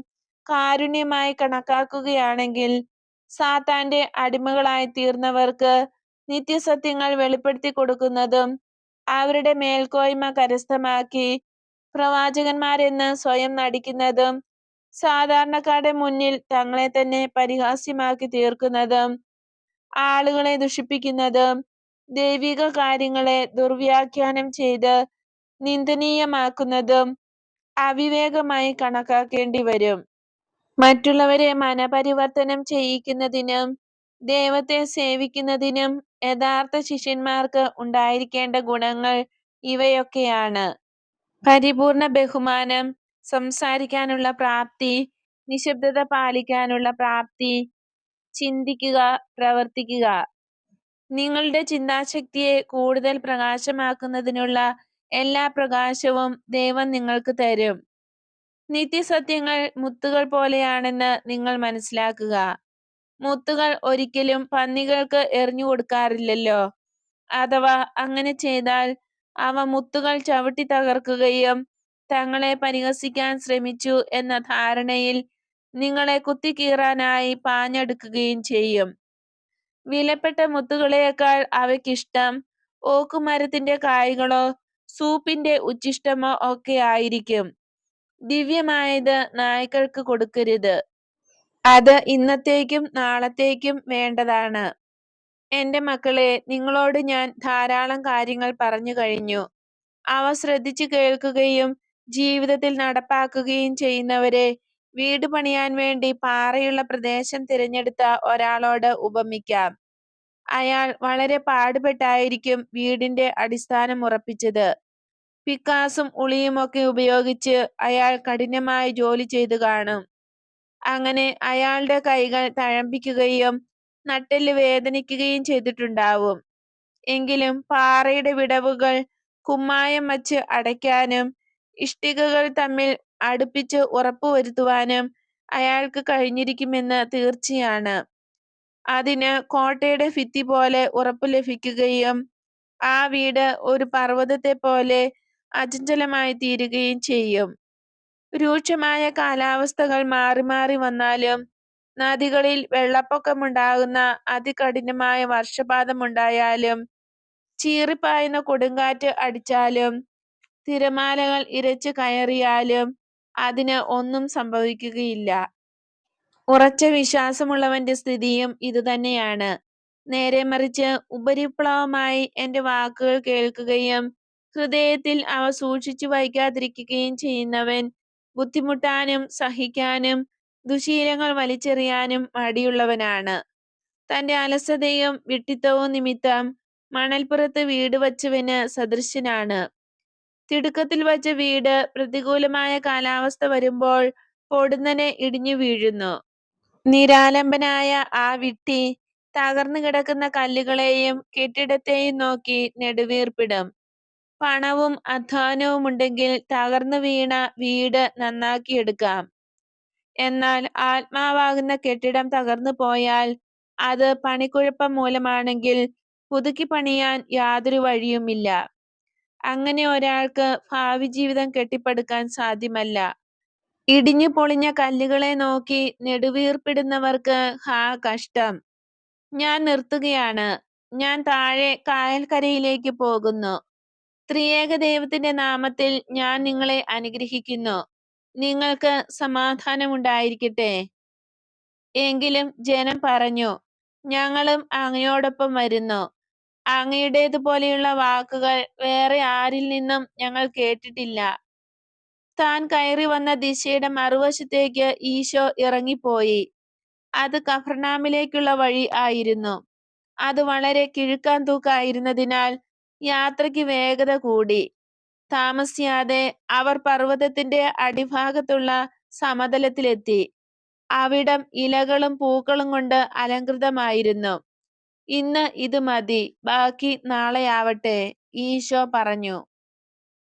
കാരുണ്യമായി കണക്കാക്കുകയാണെങ്കിൽ സാത്താന്റെ അടിമകളായി തീർന്നവർക്ക് നിത്യസത്യങ്ങൾ വെളിപ്പെടുത്തി കൊടുക്കുന്നതും അവരുടെ മേൽക്കോയ്മ കരസ്ഥമാക്കി പ്രവാചകന്മാരെന്ന് സ്വയം നടിക്കുന്നതും സാധാരണക്കാരുടെ മുന്നിൽ തങ്ങളെ തന്നെ പരിഹാസ്യമാക്കി തീർക്കുന്നതും ആളുകളെ ദുഷിപ്പിക്കുന്നതും ദൈവിക കാര്യങ്ങളെ ദുർവ്യാഖ്യാനം ചെയ്ത് നിന്ദനീയമാക്കുന്നതും അവിവേകമായി കണക്കാക്കേണ്ടി വരും. മറ്റുള്ളവരെ മനപരിവർത്തനം ചെയ്യിക്കുന്നതിനും ദൈവത്തെ സേവിക്കുന്നതിനും യഥാർത്ഥ ശിഷ്യന്മാർക്ക് ഉണ്ടായിരിക്കേണ്ട ഗുണങ്ങൾ ഇവയൊക്കെയാണ്: പരിപൂർണ ബഹുമാനം, സംസാരിക്കാനുള്ള പ്രാപ്തി, നിശബ്ദത പാലിക്കാനുള്ള പ്രാപ്തി, ചിന്തിക്കുക, പ്രവർത്തിക്കുക. നിങ്ങളുടെ ചിന്താശക്തിയെ കൂടുതൽ പ്രകാശമാക്കുന്നതിനുള്ള എല്ലാ പ്രകാശവും ദൈവം നിങ്ങൾക്ക് തരും. നിത്യസത്യങ്ങൾ മുത്തുകൾ പോലെയാണെന്ന് നിങ്ങൾ മനസ്സിലാക്കുക. മുത്തുകൾ ഒരിക്കലും പന്നികൾക്ക് എറിഞ്ഞു കൊടുക്കാറില്ലല്ലോ. അഥവാ അങ്ങനെ ചെയ്താൽ അവ മുത്തുകൾ ചവിട്ടി തകർക്കുകയും തങ്ങളെ പരിഹസിക്കാൻ ശ്രമിച്ചു എന്ന ധാരണയിൽ നിങ്ങളെ കുത്തിക്കീറാനായി പാഞ്ഞടുക്കുകയും ചെയ്യും. വിലപ്പെട്ട മുത്തുകളേക്കാൾ അവയ്ക്കിഷ്ടം ഓക്കുമരത്തിന്റെ കായ്കളോ സൂപ്പിന്റെ ഉച്ഛിഷ്ടമോ ഒക്കെ ആയിരിക്കും. ദിവ്യമായത് നായ്ക്കൾക്ക് കൊടുക്കരുത്. അത് ഇന്നത്തേക്കും നാളത്തേക്കും വേണ്ടതാണ്. എന്റെ മക്കളെ, നിങ്ങളോട് ഞാൻ ധാരാളം കാര്യങ്ങൾ പറഞ്ഞു കഴിഞ്ഞു. അവ ശ്രദ്ധിച്ചു കേൾക്കുകയും ജീവിതത്തിൽ നടപ്പാക്കുകയും ചെയ്യുന്നവരെ വീട് പണിയാൻ വേണ്ടി പാറയുള്ള പ്രദേശം തിരഞ്ഞെടുത്ത ഒരാളോട് ഉപമിക്കാം. അയാൾ വളരെ പാടുപെട്ടായിരിക്കും വീടിന്റെ അടിസ്ഥാനം ഉറപ്പിച്ചത്. പിക്കാസും ഉളിയുമൊക്കെ ഉപയോഗിച്ച് അയാൾ കഠിനമായി ജോലി ചെയ്തു കാണും. അങ്ങനെ അയാളുടെ കൈകൾ തഴമ്പിക്കുകയും നട്ടെല്ല് വേദനിക്കുകയും ചെയ്തിട്ടുണ്ടാവും. എങ്കിലും പാറയുടെ വിടവുകൾ കുമ്മായം വച്ച് അടയ്ക്കാനും ഇഷ്ടികകൾ തമ്മിൽ അടുപ്പിച്ച് ഉറപ്പുവരുത്തുവാനും അയാൾക്ക് കഴിഞ്ഞിരിക്കുമെന്ന് തീർച്ചയാണ്. അതിന് കോട്ടയുടെ ഭിത്തി പോലെ ഉറപ്പ് ലഭിക്കുകയും ആ വീട് ഒരു പർവ്വതത്തെ പോലെ അചഞ്ചലമായി തീരുകയും ചെയ്യും. രൂക്ഷമായ കാലാവസ്ഥകൾ മാറി മാറി വന്നാലും, നദികളിൽ വെള്ളപ്പൊക്കമുണ്ടാകുന്ന അതികഠിനമായ വർഷപാതമുണ്ടായാലും, ചീറിപ്പായുന്ന കൊടുങ്കാറ്റ് അടിച്ചാലും, തിരമാലകൾ ഇരച്ചു കയറിയാലും അതിന് ഒന്നും സംഭവിക്കുകയില്ല. ഉറച്ച വിശ്വാസമുള്ളവന്റെ സ്ഥിതിയും ഇതുതന്നെയാണ്. നേരെ മറിച്ച് ഉപരിപ്ലവമായി എന്റെ വാക്കുകൾ കേൾക്കുകയും ഹൃദയത്തിൽ അവ സൂക്ഷിച്ചു വയ്ക്കാതിരിക്കുകയും ചെയ്യുന്നവൻ ബുദ്ധിമുട്ടാനും സഹിക്കാനും ദുശീലങ്ങൾ വലിച്ചെറിയാനും മടിയുള്ളവനാണ്. തന്റെ അലസതയും വിഡ്ഢിത്തവും നിമിത്തം മണൽപ്പുറത്ത് വീട് വച്ചവന് സദൃശനാണ്. തിടുക്കത്തിൽ വച്ച വീട് പ്രതികൂലമായ കാലാവസ്ഥ വരുമ്പോൾ പൊടുന്നനെ ഇടിഞ്ഞു വീഴുന്നു. നിരാലംബനായ ആ വിഡ്ഢി തകർന്നു കിടക്കുന്ന കല്ലുകളെയും കെട്ടിടത്തെയും നോക്കി നെടുവീർപ്പിടും. പണവും അധ്വാനവും ഉണ്ടെങ്കിൽ തകർന്നു വീണ വീട് നന്നാക്കിയെടുക്കാം. എന്നാൽ ആത്മാവാകുന്ന കെട്ടിടം തകർന്നു പോയാൽ അത് പണിക്കുഴപ്പം മൂലമാണെങ്കിൽ പുതുക്കി പണിയാൻ യാതൊരു വഴിയുമില്ല. അങ്ങനെ ഒരാൾക്ക് ഭാവി ജീവിതം കെട്ടിപ്പടുക്കാൻ സാധ്യമല്ല. ഇടിഞ്ഞു പൊളിഞ്ഞ കല്ലുകളെ നോക്കി നെടുവീർപ്പിടുന്നവർക്ക് ഹാ കഷ്ടം. ഞാൻ നിർത്തുകയാണ്. ഞാൻ താഴെ കായൽക്കരയിലേക്ക് പോകുന്നു. ത്രിയേക ദൈവത്തിന്റെ നാമത്തിൽ ഞാൻ നിങ്ങളെ അനുഗ്രഹിക്കുന്നു. നിങ്ങൾക്ക് സമാധാനമുണ്ടായിരിക്കട്ടെ. എങ്കിലും ജനം പറഞ്ഞു, ഞങ്ങളും അങ്ങയോടൊപ്പം വരുന്നു. അങ്ങയുടേതുപോലെയുള്ള വാക്കുകൾ വേറെ ആരിൽ നിന്നും ഞങ്ങൾ കേട്ടിട്ടില്ല. താൻ കയറി വന്ന ദിശയുടെ മറുവശത്തേക്ക് ഈശോ ഇറങ്ങിപ്പോയി. അത് കഫർനാമിലേക്കുള്ള വഴി ആയിരുന്നു. അത് വളരെ കിഴുക്കാൻ തൂക്കായിരുന്നതിനാൽ യാത്രയ്ക്ക് വേഗത കൂടി. താമസിയാതെ അവർ പർവ്വതത്തിന്റെ അടിഭാഗത്തുള്ള സമതലത്തിലെത്തി. അവിടം ഇലകളും പൂക്കളും കൊണ്ട് അലങ്കൃതമായിരുന്നു. ഇന്ന് ഇത് മതി, ബാക്കി നാളെയാവട്ടെ, ഈശോ പറഞ്ഞു.